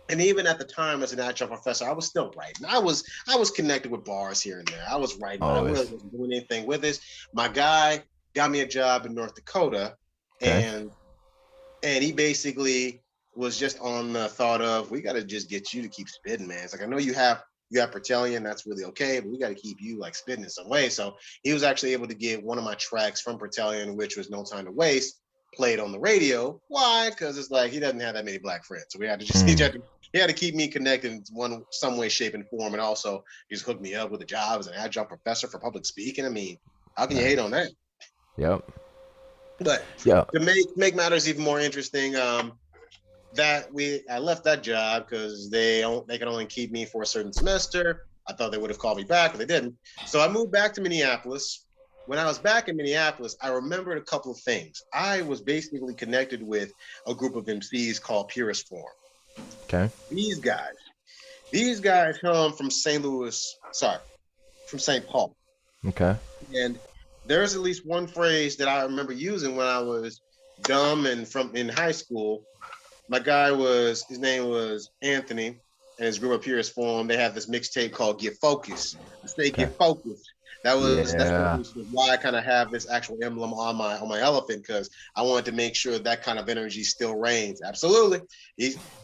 and even at the time as an adjunct professor, I was still writing. I was connected with bars here and there. I was writing, but I really Always. wasn't doing anything with this. My guy got me a job in North Dakota, Okay. and he basically was just on the thought of, we got to just get you to keep spitting, man. It's like, I know you have Pertellian, that's really okay, but we got to keep you like spitting in some way. So he was actually able to get one of my tracks from Pertellian, which was No Time to Waste, played on the radio. Why? Because it's like he doesn't have that many black friends, so we had to just he had to keep me connected in some way, shape, and form, and also he just hooked me up with a job as an adjunct professor for public speaking. I mean, how can you hate on that? Yep. But Yeah. to make matters even more interesting, I left that job because they could only keep me for a certain semester. I thought they would have called me back, but they didn't. So I moved back to Minneapolis. When I was back in Minneapolis, I remembered a couple of things. I was basically connected with a group of MCs called Purist Form. Okay. These guys come from from St. Paul. Okay. And there's at least one phrase that I remember using when I was dumb and in high school. His name was Anthony, and his group of peers formed. They have this mixtape called Get Focused. I say Okay. Get Focused. That's one Yeah. reason why I kind of have this actual emblem on my elephant, because I wanted to make sure that kind of energy still reigns. Absolutely.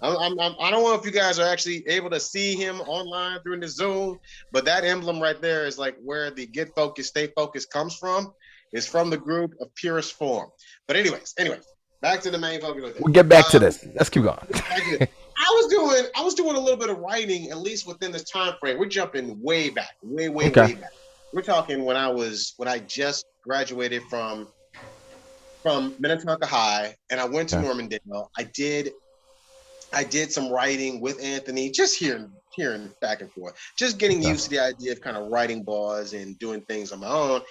I don't know if you guys are actually able to see him online through the Zoom, but that emblem right there is like where the Get Focused, Stay Focused comes from. It's from the group of Purest Form. But anyways, back to the main focus of it. We'll get back to this. Let's keep going. I was doing a little bit of writing, at least within this time frame. We're jumping way back, way Okay. back. We're talking when I just graduated from Minnetonka High, and I went to Okay. Normandale. I did some writing with Anthony, just here and back and forth, just getting Okay. used to the idea of kind of writing bars and doing things on my own.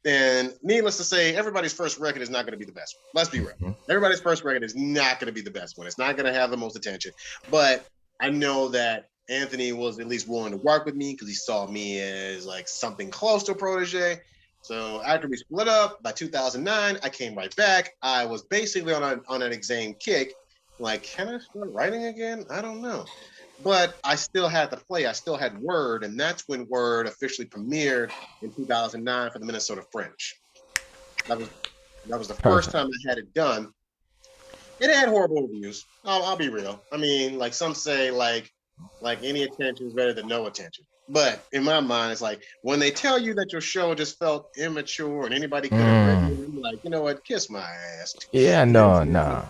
And needless to say, everybody's first record is not going to be the best one. Let's be real. Mhm. Everybody's first record is not going to be the best one. It's not going to have the most attention. But I know that Anthony was at least willing to work with me because he saw me as like something close to a protege. So after we split up by 2009, I came right back. I was basically on an exam kick, Like, can I start writing again? I don't know. But I still had the play. I still had Word, and that's when Word officially premiered in 2009 for the Minnesota Fringe. That was that was the first Perfect. time I had it done. It had horrible reviews. I'll be real. I mean, like some say, like any attention is better than no attention. But in my mind, it's like when they tell you that your show just felt immature and anybody could have written Mm. it, I'm like, you know what, kiss my ass. Yeah, This no, is no.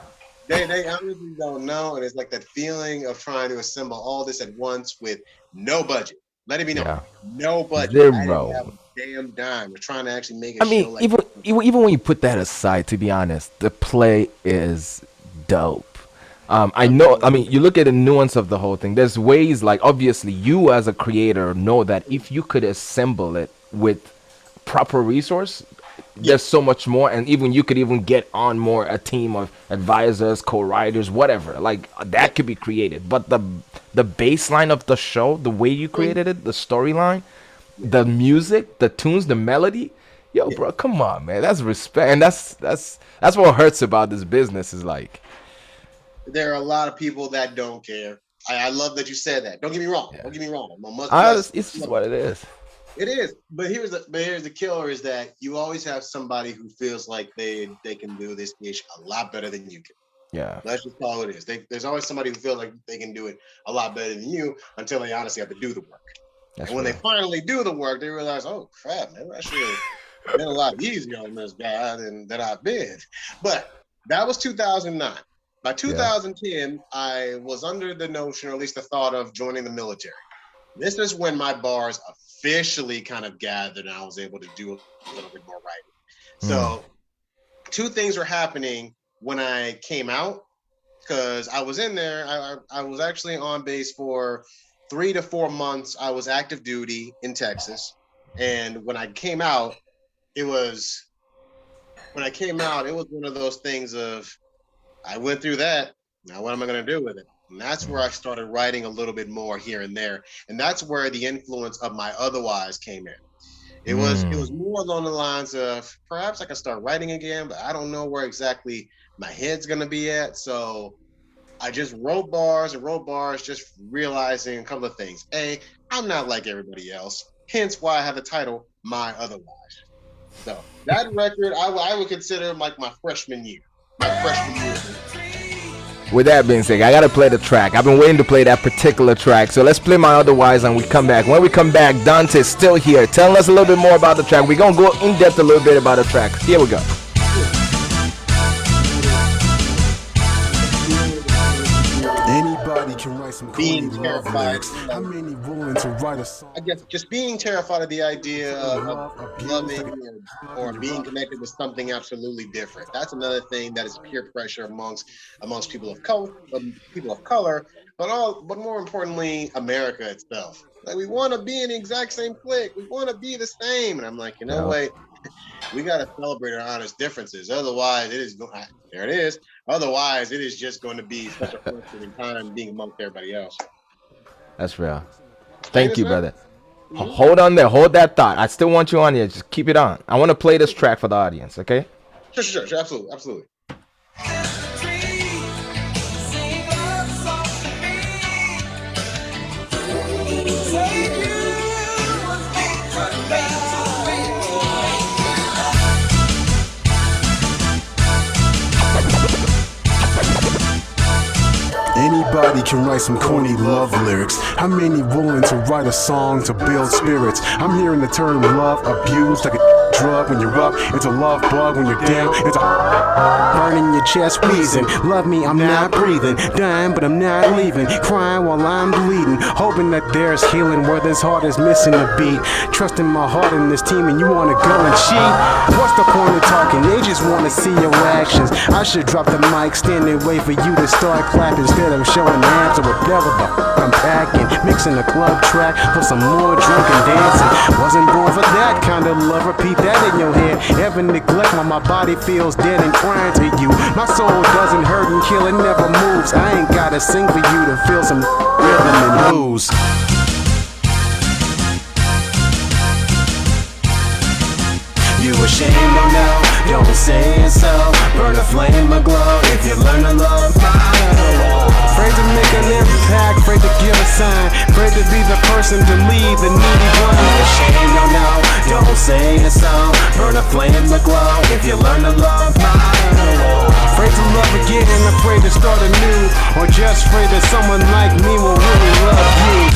they honestly don't know, and it's like that feeling of trying to assemble all this at once with no budget. Let it be known, Yeah. no budget. I didn't have Zero. a damn dime. We're trying to actually make a I mean, show like even when you put that aside, to be honest, the play is dope. I know. I mean, you look at the nuance of the whole thing. There's ways, like obviously, you as a creator know that if you could assemble it with proper resource, yeah, there's so much more, and even you could even get on more a team of advisors, co-writers, whatever. Like yeah. that could be created. But the baseline of the show, the way you Mhm. created it, the storyline, Yeah, the music, the tunes, the melody. Yo, yeah. bro, come on, man. That's respect, and that's what hurts about this business. Is like, There are a lot of people that don't care. I love that you said that. Don't get me wrong. Don't yeah, get me wrong. I must it's just love what it is. it is. But here's the killer is that you always have somebody who feels like they can do this ish a lot better than you can. Yeah, That's just all it is. There's always somebody who feels like they can do it a lot better than you until they honestly have to do the work. And that's when they real. finally do the work, they realize, oh crap, man, I should have been a lot easier on this guy than I've been. But that was 2009. By Yeah. 2010, I was under the notion, or at least the thought of joining the military. This is when my bars officially kind of gathered and I was able to do a little bit more writing. Mm. So, two things were happening when I came out because I was in there. I was actually on base for 3 to 4 months. I was active duty in Texas. And when I came out, it was it was one of those things of I went through that. Now what am I going to do with it? And that's where I started writing a little bit more here and there. And that's where the influence of my otherwise came in. It was Mm. more along the lines of perhaps I can start writing again, but I don't know where exactly my head's gonna be at. So I just wrote bars, just realizing a couple of things. A, I'm not like everybody else. Hence why I have the title My Otherwise. So that record I would consider like my freshman year. My freshman year. With that being said, I gotta play the track. I've been waiting to play that particular track. So let's play my otherwise and we come back. When we come back, Dante's still here telling us a little bit more about the track. We're gonna go in depth a little bit about the track. Here we go. Anybody can write some corny Being love terrified, lyrics. How many willing to write a I song guess just being terrified of the idea of of love, abuse, like loving a drug or when you're being up? connected with something absolutely different. That's another thing that is peer pressure amongst people of color, but more importantly, America itself. Like we want to be in the exact same clique. We want to be the same, and I'm like, you know Yeah, what? We got to celebrate our honest differences. Otherwise, there it is. Otherwise, it is just going to be such a frustrating time being amongst everybody else. that's real. Ain't Thank it, you, sir? brother. Mm-hmm. Hold on there. Hold that thought. I still want you on here. Just keep it on. I want to play this track for the audience, okay? Sure, absolutely, absolutely. Anybody can write some corny love lyrics. How many willing to write a song to build spirits? I'm hearing the term love abused like a drug when you're up. It's a love bug when you're down. It's a burning your chest, wheezing. Love me, I'm not breathing. Dying, but I'm not leaving. Crying while I'm bleeding. Hoping that there's healing where this heart is missing a beat. Trusting my heart in this team and you wanna go and cheat? What's the point of talking? They just wanna see your actions. I should drop the mic, stand and wait for you to start clapping instead of showing abs or whatever the I'm packing. Mixing a club track for some more drunken dancing. Wasn't born for that kind of love. Repeat that in your head. Ever neglect when my body feels dead and crying to you. My soul doesn't hurt and kill, it never moves. I ain't gotta sing for you to feel some rhythm and blues. You ashamed? Oh no, don't say it so. Burn a flame aglow if you learn to love my. Afraid to make an impact, afraid to give a sign, afraid to be the person to lead the needy one. Ashamed? Oh no, don't say it so. Burn a flame aglow if you learn to love my. Afraid to love again, afraid to start anew, or just afraid that someone like me will really love you.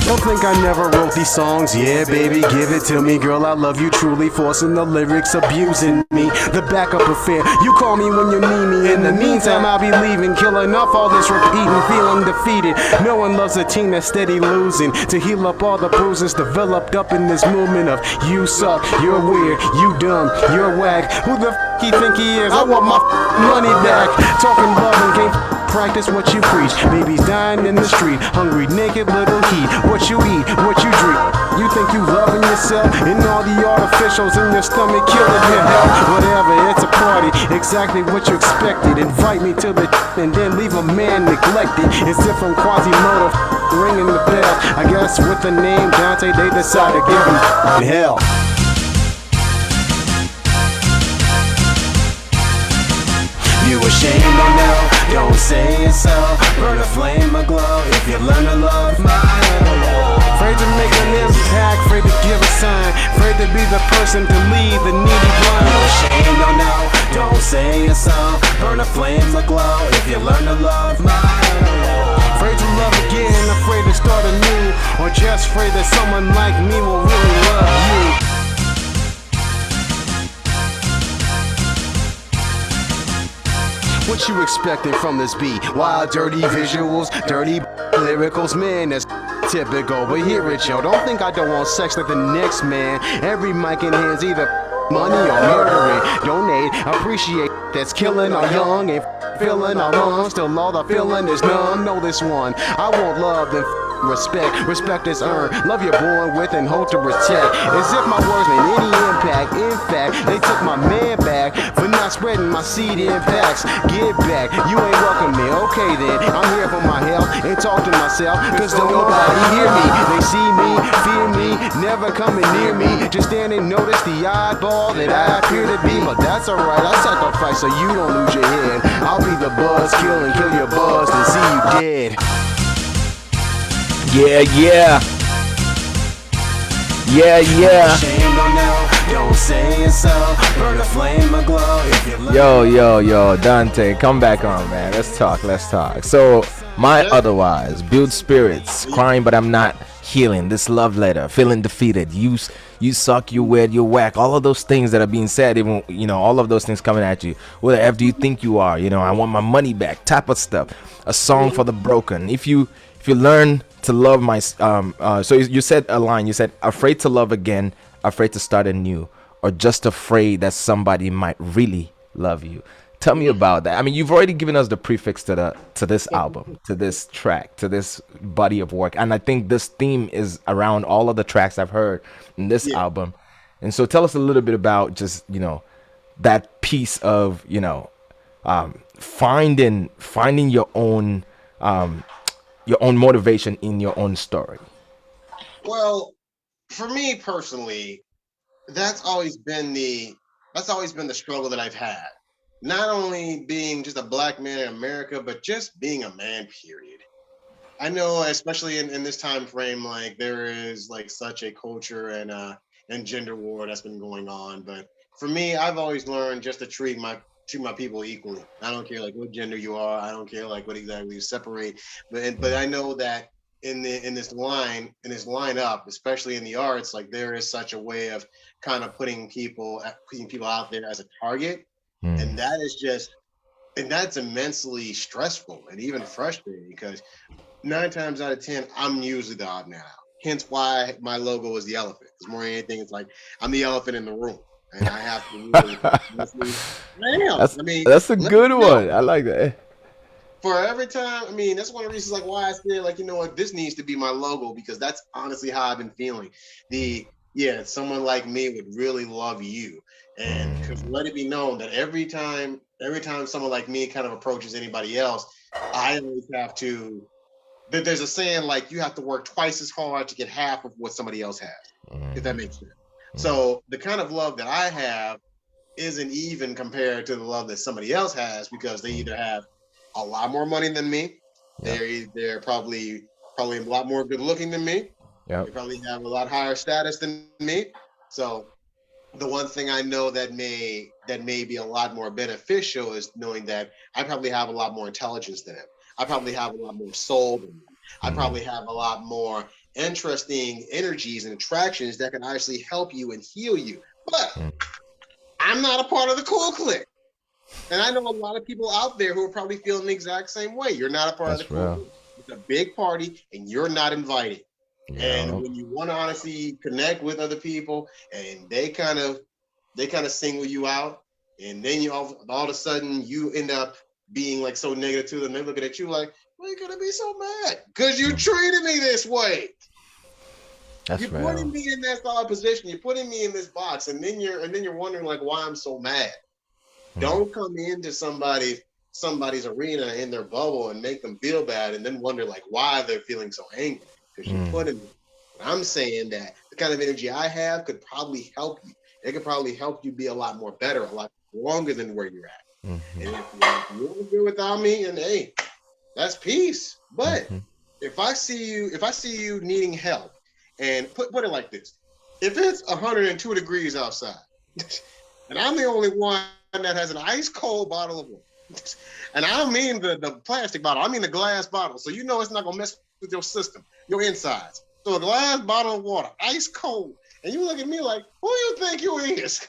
Don't think I never wrote these songs, yeah baby, give it to me. Girl, I love you truly, forcing the lyrics, abusing me. The backup affair, you call me when you need me. In the meantime, I'll be leaving, killing off all this repeating, feeling defeated. No one loves a team that's steady losing. To heal up all the bruises developed up in this movement of you suck, you're weird, you dumb, you're whack. Who the f*** he think he is? I want my money back. Talking love and can't practice what you preach. Babies dying in the street, hungry, naked, little heat. What you eat, what you drink. You think you loving yourself, and all the artificials in your stomach killing your health. Whatever, it's a party, exactly what you expected. Invite me to the and then leave a man neglected. It's different Quasimodo ringing the bell. I guess with the name Dante, they decide to give him hell. You ashamed? Oh no, don't say it so. Burn a flame aglow if you learn to love my. Afraid to make an impact, afraid to give a sign, afraid to be the person to lead the needy one. You ashamed? Oh no, don't say it so. Burn a flame aglow if you learn to love my. Afraid to love again, afraid to start anew, or just afraid that someone like me will really love you. What you expecting from this beat? Wild, dirty visuals, dirty lyricals, man, that's typical. But hear it, yo, don't think I don't want sex like the next man. Every mic in hand's either money or murdering. Donate, appreciate, that's killing our young and feeling our lungs. Still all the feeling is numb. Know this one, I want love then respect. Respect is earned. Love you're born with and hope to protect. As if my words made any impact. In fact, they took my man back for not spreading my seed impacts. Get back, you ain't welcome me. Okay then, I'm here for my help and talk to myself, cause don't nobody hear me. They see me, fear me, never coming near me. Just stand and notice the oddball that I appear to be. But that's alright, I sacrifice so you don't lose your head. I'll be the buzz kill and kill your buzz and see you dead. Yeah, yeah. Yeah, yeah. Don't say it so. Burn a flame aglow if you love. Yo, Dante, come back on, man. Let's talk. So, my otherwise, build spirits, crying but I'm not healing. This love letter, feeling defeated. You suck, you weird, you whack. All of those things that are being said, even all of those things coming at you. Who the f do you think you are? I want my money back. Type of stuff. A song for the broken. If you learn to love my so you said a line. You said afraid to love again, afraid to start anew, or just afraid that somebody might really love you. Tell me about that. I mean, you've already given us the prefix to this album, to this track, to this body of work, and I think this theme is around all of the tracks I've heard in this album. And so, tell us a little bit about just that piece of finding your own motivation in your own story. Well, for me personally, that's always been the struggle that I've had. Not only being just a black man in America, but just being a man, period. I know, especially in this time frame, like there is like such a culture and gender war that's been going on. But for me, I've always learned just to treat my people equally. I don't care like what gender you are. I don't care like what exactly you separate. But I know that in this lineup, especially in the arts, like there is such a way of kind of putting people out there as a target, and that's immensely stressful and even frustrating because 9 times out of 10, I'm usually the odd man out. Hence why my logo is the elephant. It's more than anything, it's like I'm the elephant in the room. And I have to really, honestly, That's a let me good know. one. I like that. For every time, that's one of the reasons like why I said like, you know what, this needs to be my logo because that's honestly how I've been feeling. Someone like me would really love you. And because let it be known that every time someone like me kind of approaches anybody else, I always have to there's a saying like you have to work twice as hard to get half of what somebody else has, if that Mm, makes sense. mm, So the kind of love that I have isn't even compared to the love that somebody else has because they mm. either have a lot more money than me, Yep. they're probably a lot more good looking than me, Yep. they probably have a lot higher status than me. So the one thing I know that may be a lot more beneficial is knowing that I probably have a lot more intelligence than him. I probably have a lot more soul than him. I Mm, probably have a lot more interesting energies and attractions that can actually help you and heal you. But mm. I'm not a part of the cool clique. And I know a lot of people out there who are probably feeling the exact same way. You're not a part of the That's cool real. clique. It's a big party and you're not invited. And Yeah. when you want to honestly connect with other people and they kind of single you out, and then you all of a sudden you end up being like so negative to them. They're looking at you like, "Why are you gonna be so mad? Because you Mm. treated me this way. That's You're putting real. me in that solid position. You're putting me in this box, and then you're wondering like why I'm so mad. Mm, Don't come into somebody's arena in their bubble and make them feel bad, and then wonder like why they're feeling so angry because you mm, put them. I'm saying that the kind of energy I have could probably help you. It could probably help you be a lot more better, a lot longer than where you're at. mhm, And if you want to do without me, and hey, that's peace. But mhm, if I see you needing help, and put it like this: if it's 102 degrees outside, and I'm the only one that has an ice cold bottle of water, and I don't mean the plastic bottle, I mean the glass bottle, so you know it's not gonna mess with your system, your insides. So a glass bottle of water, ice cold, and you look at me like, who you think you is?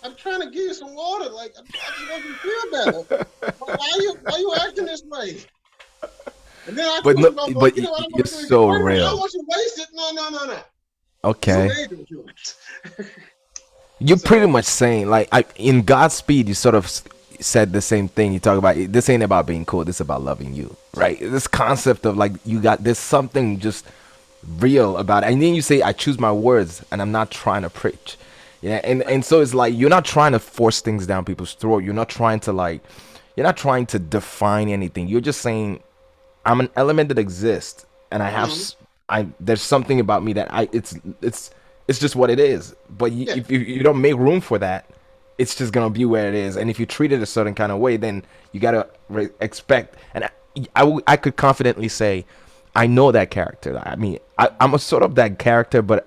I'm trying to give you some water, like I just want you to feel better. Why you acting this way? And then I But told no, him, I'm going, but you know what I'm you're going to do? so Wait a minute, I don't real. want you to waste it. No, no, no, no. You Okay. made it yours. You're pretty So, much saying like in Godspeed, you sort of said the same thing. You talk about this ain't about being cool. This is about loving you, right? This concept of like you got there's something just real about it. And then you say I choose my words and I'm not trying to preach. Yeah, and so it's like you're not trying to force things down people's throat. You're not trying to define anything. You're just saying I'm an element that exists, and mhm, I there's something about me that it's just what it is. But yeah, if you don't make room for that, it's just gonna be where it is. And if you treat it a certain kind of way, then you gotta expect. And I could confidently say, I know that character. I mean, I'm a sort of that character, but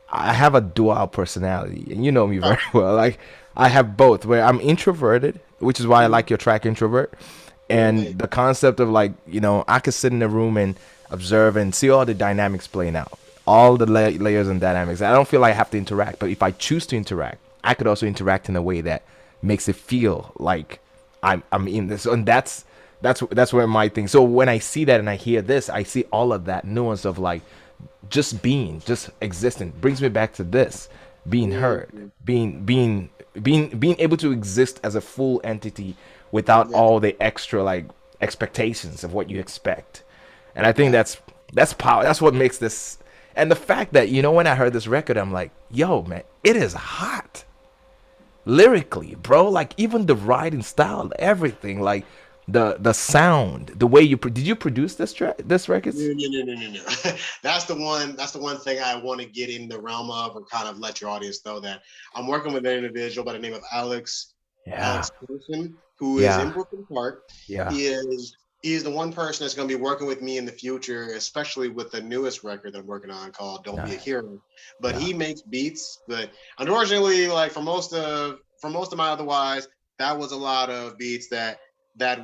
I have a dual personality, and you know me right, very well. Like I have both, where I'm introverted, which is why I mhm, like your track introvert, yeah, man, and the concept of like I could sit in a room and observe and see all the dynamics playing out, all the layers and dynamics. I don't feel like I have to interact, but if I choose to interact, I could also interact in a way that makes it feel like I'm in this, and that's where my thing. So when I see that and I hear this, I see all of that nuance of like just being, just existing. Brings me back to this: being heard, mhm, being able to exist as a full entity without yeah, all the extra like expectations of what you expect. And I think right. that's power. That's what makes this. And the fact that when I heard this record, I'm like, yo, man, it is hot lyrically, bro. Like even the writing style, everything, like the sound, the way did you produce this records? No, no, no, no, no, no. That's the one. That's the one thing I want to get in the realm of, or kind of let your audience know that I'm working with an individual by the name of Yeah, Alex Person, who is yeah, in Brooklyn Park. yeah. He is the one person that's going to be working with me in the future, especially with the newest record that I'm working on called "Don't Be a Nice. Hero." But Yeah. he makes beats. But unfortunately, like for most of my otherwise, that was a lot of beats that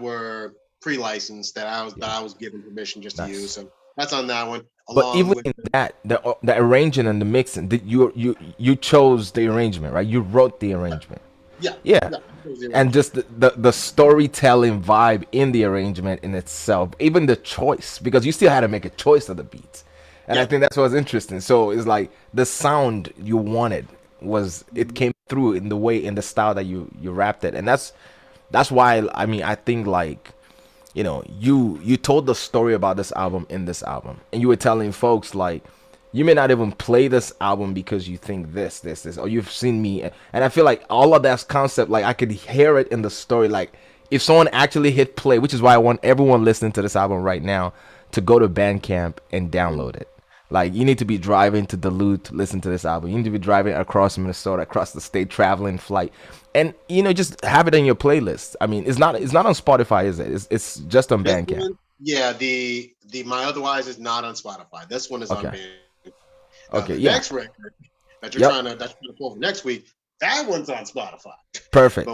were pre-licensed that Yeah. I was given permission just to use. Nice. So that's on that one, But along even with in that, the arranging and the mixing, did you chose the arrangement, right? You wrote the arrangement. yeah, Yeah. yeah, those And arrangements. just the storytelling vibe in the arrangement in itself, even the choice, because you still had to make a choice of the beats. And I Yeah. think that's what's interesting. So it's like the sound you wanted was it Mhm. came through in the way in the style that you rapped it. And that's why I mean I think like you told the story about this album in this album, and you were telling folks like you may not even play this album because you think this or you've seen me. And I feel like all of that concept, like I could hear it in the story. Like if someone actually hit play, which is why I want everyone listening to this album right now to go to Bandcamp and download it. Like you need to be driving to Duluth to listen to this album. You need to be driving across Minnesota, across the state, traveling flight, and just have it in your playlist. I mean, it's not on Spotify, is it? It's just on This Bandcamp. one, yeah, the My Otherwise is not on Spotify. This one is on Okay. Bandcamp. Now Okay. the Yeah. next record Yep. that you're trying to pull for next week, that one's on Spotify. Perfect.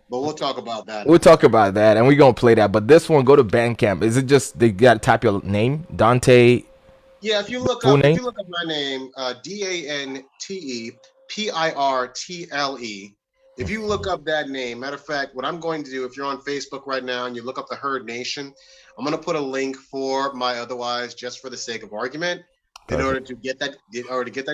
But we'll talk about that. We'll talk about that, and we're gonna play that. But this one, go to Bandcamp. Is it just they got to type your name, Dante, Yeah, if you look full up if name? you look up my name, DantePirtle. If you look up that name, matter of fact, what I'm going to do, if you're on Facebook right now and you look up the Herd Nation, I'm going to put a link for My Otherwise just for the sake of argument in order to get that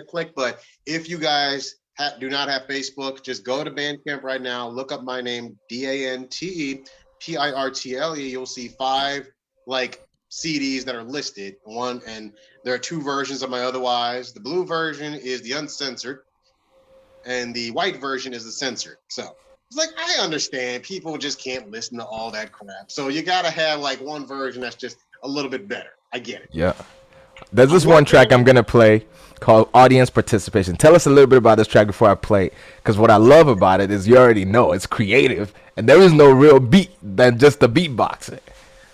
click. But if you guys do not have Facebook, just go to Bandcamp right now, look up my name, DantePirtle. You'll see 5 like CDs that are listed. And there are 2 versions of My Otherwise. The blue version is the uncensored, and the white version is the censored. So it's like, I understand people just can't listen to all that crap. So you got to have like one version that's just a little bit better. I get it. Yeah. There's this one track I'm gonna play called Audience Participation. Tell us a little bit about this track before I play it, because what I love about it is you already know it's creative, and there is no real beat than just the beatboxing.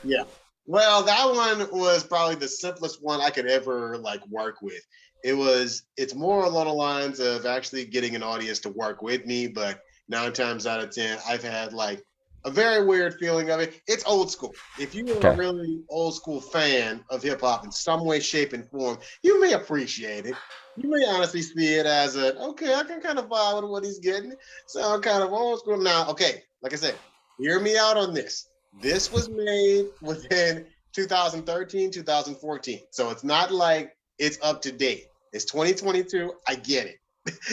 Yeah. Well, that one was probably the simplest one I could ever like work with. It's more along the lines of actually getting an audience to work with me, but 9 times out of 10, I've had like a very weird feeling of it. It's old school. If you are Okay. a really old school fan of hip hop in some way, shape, and form, you may appreciate it. You may honestly see it as okay, I can kind of vibe with what he's getting. Sound kind of old school. Now, okay, like I said, hear me out on this. This was made within 2013, 2014. So it's not like it's up to date. It's 2022. I get it.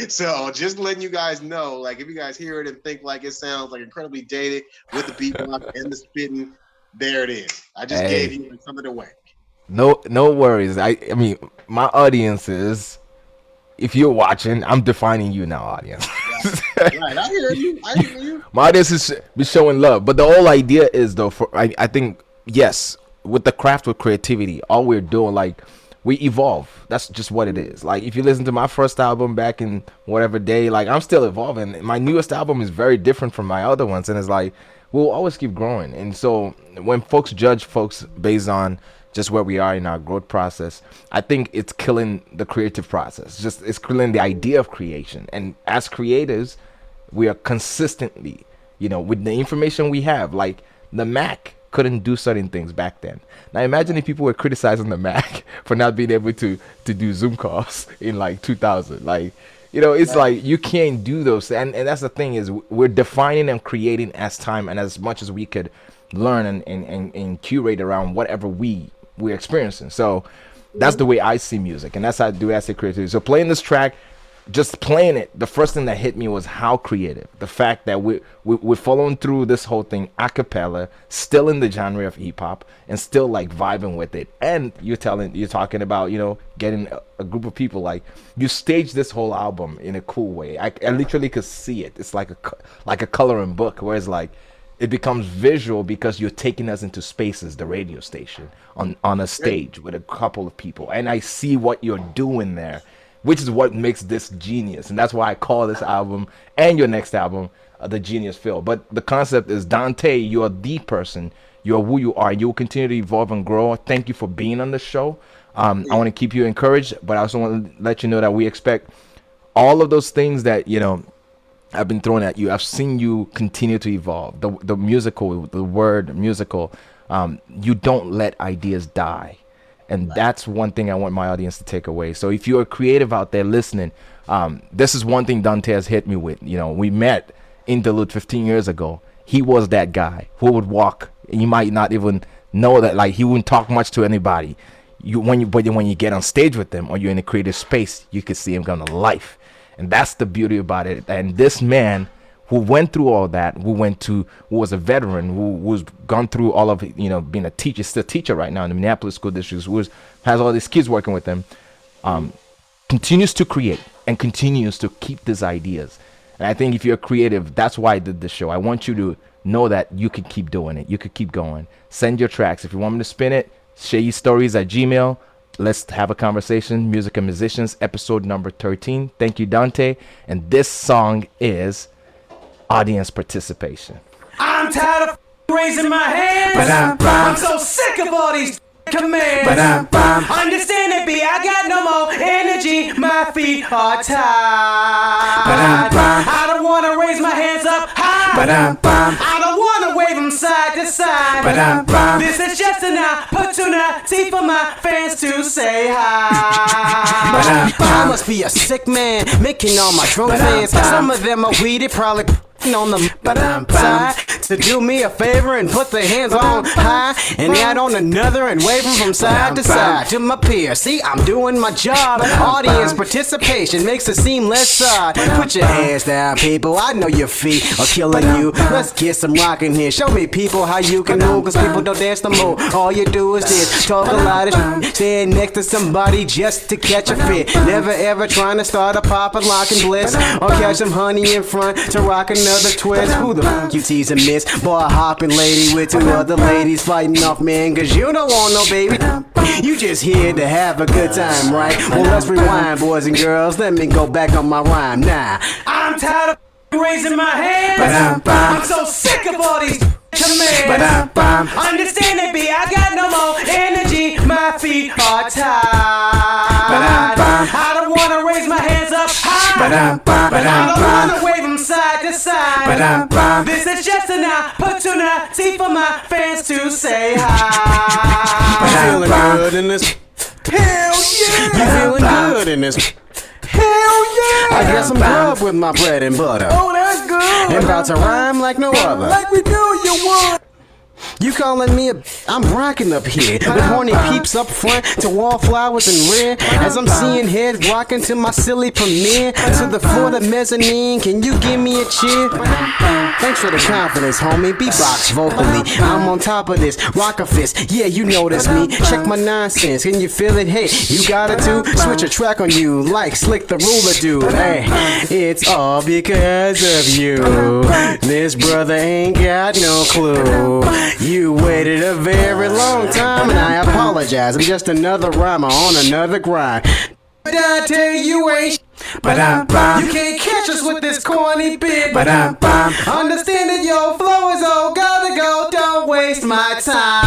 So just letting you guys know, like if you guys hear it and think like it sounds like incredibly dated with the beatbox and the spitting, there it is. I just Hey. gave you like, something away. No worries. I mean, my audience is, if you're watching, I'm defining you now, audience. Right, I hear you. I hear you. My audience is be showing love, but the whole idea is though, I think yes, with the craft with creativity, all we're doing, like, we evolve. That's just what it is. Like if you listen to my first album back in whatever day, like I'm still evolving. My newest album is very different from my other ones, and it's like we'll always keep growing. And so when folks judge folks based on just where we are in our growth process, I think it's killing the creative process. Just it's killing the idea of creation. And as creators, we are consistently, with the information we have, like the Mac couldn't do certain things back then. Now imagine if people were criticizing the Mac for not being able to do Zoom calls in like 2000. Like, it's like you can't do those. And that's the thing, is we're defining and creating as time and as much as we could learn and curate around whatever we're experiencing. So that's the way I see music, and that's how I see creativity. So playing this track, just playing it, the first thing that hit me was how creative. The fact that we're following through this whole thing a cappella, still in the genre of hip hop, and still like vibing with it. And you're talking about getting a group of people, like you staged this whole album in a cool way. I literally could see it. It's like a coloring book, whereas like it becomes visual because you're taking us into spaces, the radio station, on a stage with a couple of people, and I see what you're doing there, which is what makes this genius. And that's why I call this album and your next album the Genius Feel. But the concept is, Dante, you're the person. You're who you are. You will continue to evolve and grow. Thank you for being on the show. I want to keep you encouraged, but I also want to let you know that we expect all of those things that, I've been throwing at you. I've seen you continue to evolve. The musical, the word musical, you don't let ideas die. And that's one thing I want my audience to take away. So if you're a creative out there listening, this is one thing Dante has hit me with. We met in Duluth 15 years ago. He was that guy who would walk, and you might not even know that, like, he wouldn't talk much to anybody. But when you get on stage with them or you're in a creative space, you can see him come to life. And that's the beauty about it. And this man who went through all that, who was a veteran, who's gone through all of, being a teacher, still a teacher right now in the Minneapolis school district, has all these kids working with him, continues to create and continues to keep these ideas. And I think if you're creative, that's why I did this show. I want you to know that you can keep doing it. You could keep going. Send your tracks. If you want me to spin it, ShayStories at Gmail. Let's have a conversation. Music and Musicians, episode number 13. Thank you, Dante. And this song is audience participation. I'm tired of raising my hands. I'm so sick of all these commands. Understand it, B, I got no more energy. My feet are tired. I don't want to raise my hands up high. I don't want to wave them side to side. This is just an opportunity for my fans to say hi. I must be a sick man making all my drunk fans. Some of them are weeded, probably on the side to do me a favor and put their hands on high and add on another and wave them from side to side to my peers. See, I'm doing my job. Audience participation makes it seem less odd. Put your hands down, people. I know your feet are killing you. Let's get some rockin' here. Show me, people, how you can move, cause people don't dance no more. All you do is this, talk a lot of shit, stand next to somebody just to catch a fit. Never ever trying to start a pop and lock and bliss or catch some honey in front to rock another twist. Who the fuck you teasing, miss? Boy, a hopping lady with two other ladies fighting off, man, cause you don't want no baby. You just here to have a good time, right? Well, let's rewind, boys and girls. Let me go back on my rhyme now. I'm tired of raising my hands. I'm so sick of all these commands. Understand it, B, I got no more energy. My feet are tired. I don't want to raise my hands up high. I don't want to wave them side to side. This is just an opportunity for my fans to say hi. You feeling good in this? Hell yeah! You feeling good in this? Hell yeah! I got some grub with my bread and butter. Oh, that's good. And about to rhyme like no other. Like we do, you want. You calling me a... I'm rocking up here with horny peeps up front to wallflowers and red. As I'm seeing heads rocking to my silly premiere. To the floor, the mezzanine, can you give me a cheer? Thanks for the confidence, homie. Beatbox vocally. I'm on top of this. Rock a fist. Yeah, you notice me. Check my nonsense. Can you feel it? Hey, you got it too? Switch a track on you like Slick the Ruler dude. Hey, it's all because of you. This brother ain't got no clue. You waited a very long time, and I apologize. I'm just another rhymer on another grind. Dante, you ain't you can't catch us with this corny bit. Understand that your flow is all gotta go. Don't waste my time.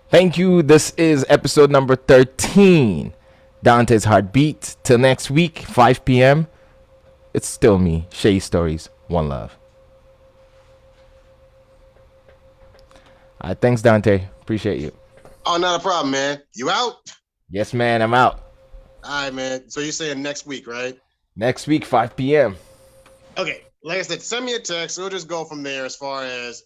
Thank you. This is episode number 13. Dante's Heartbeat. Till next week, 5 p.m. It's still me, ShayStories. One love. All right, thanks, Dante. Appreciate you. Oh, not a problem, man. You out? Yes, man, I'm out. All right, man. So you're saying next week, right? Next week, 5 p.m. Okay. Like I said, send me a text. We'll just go from there as far as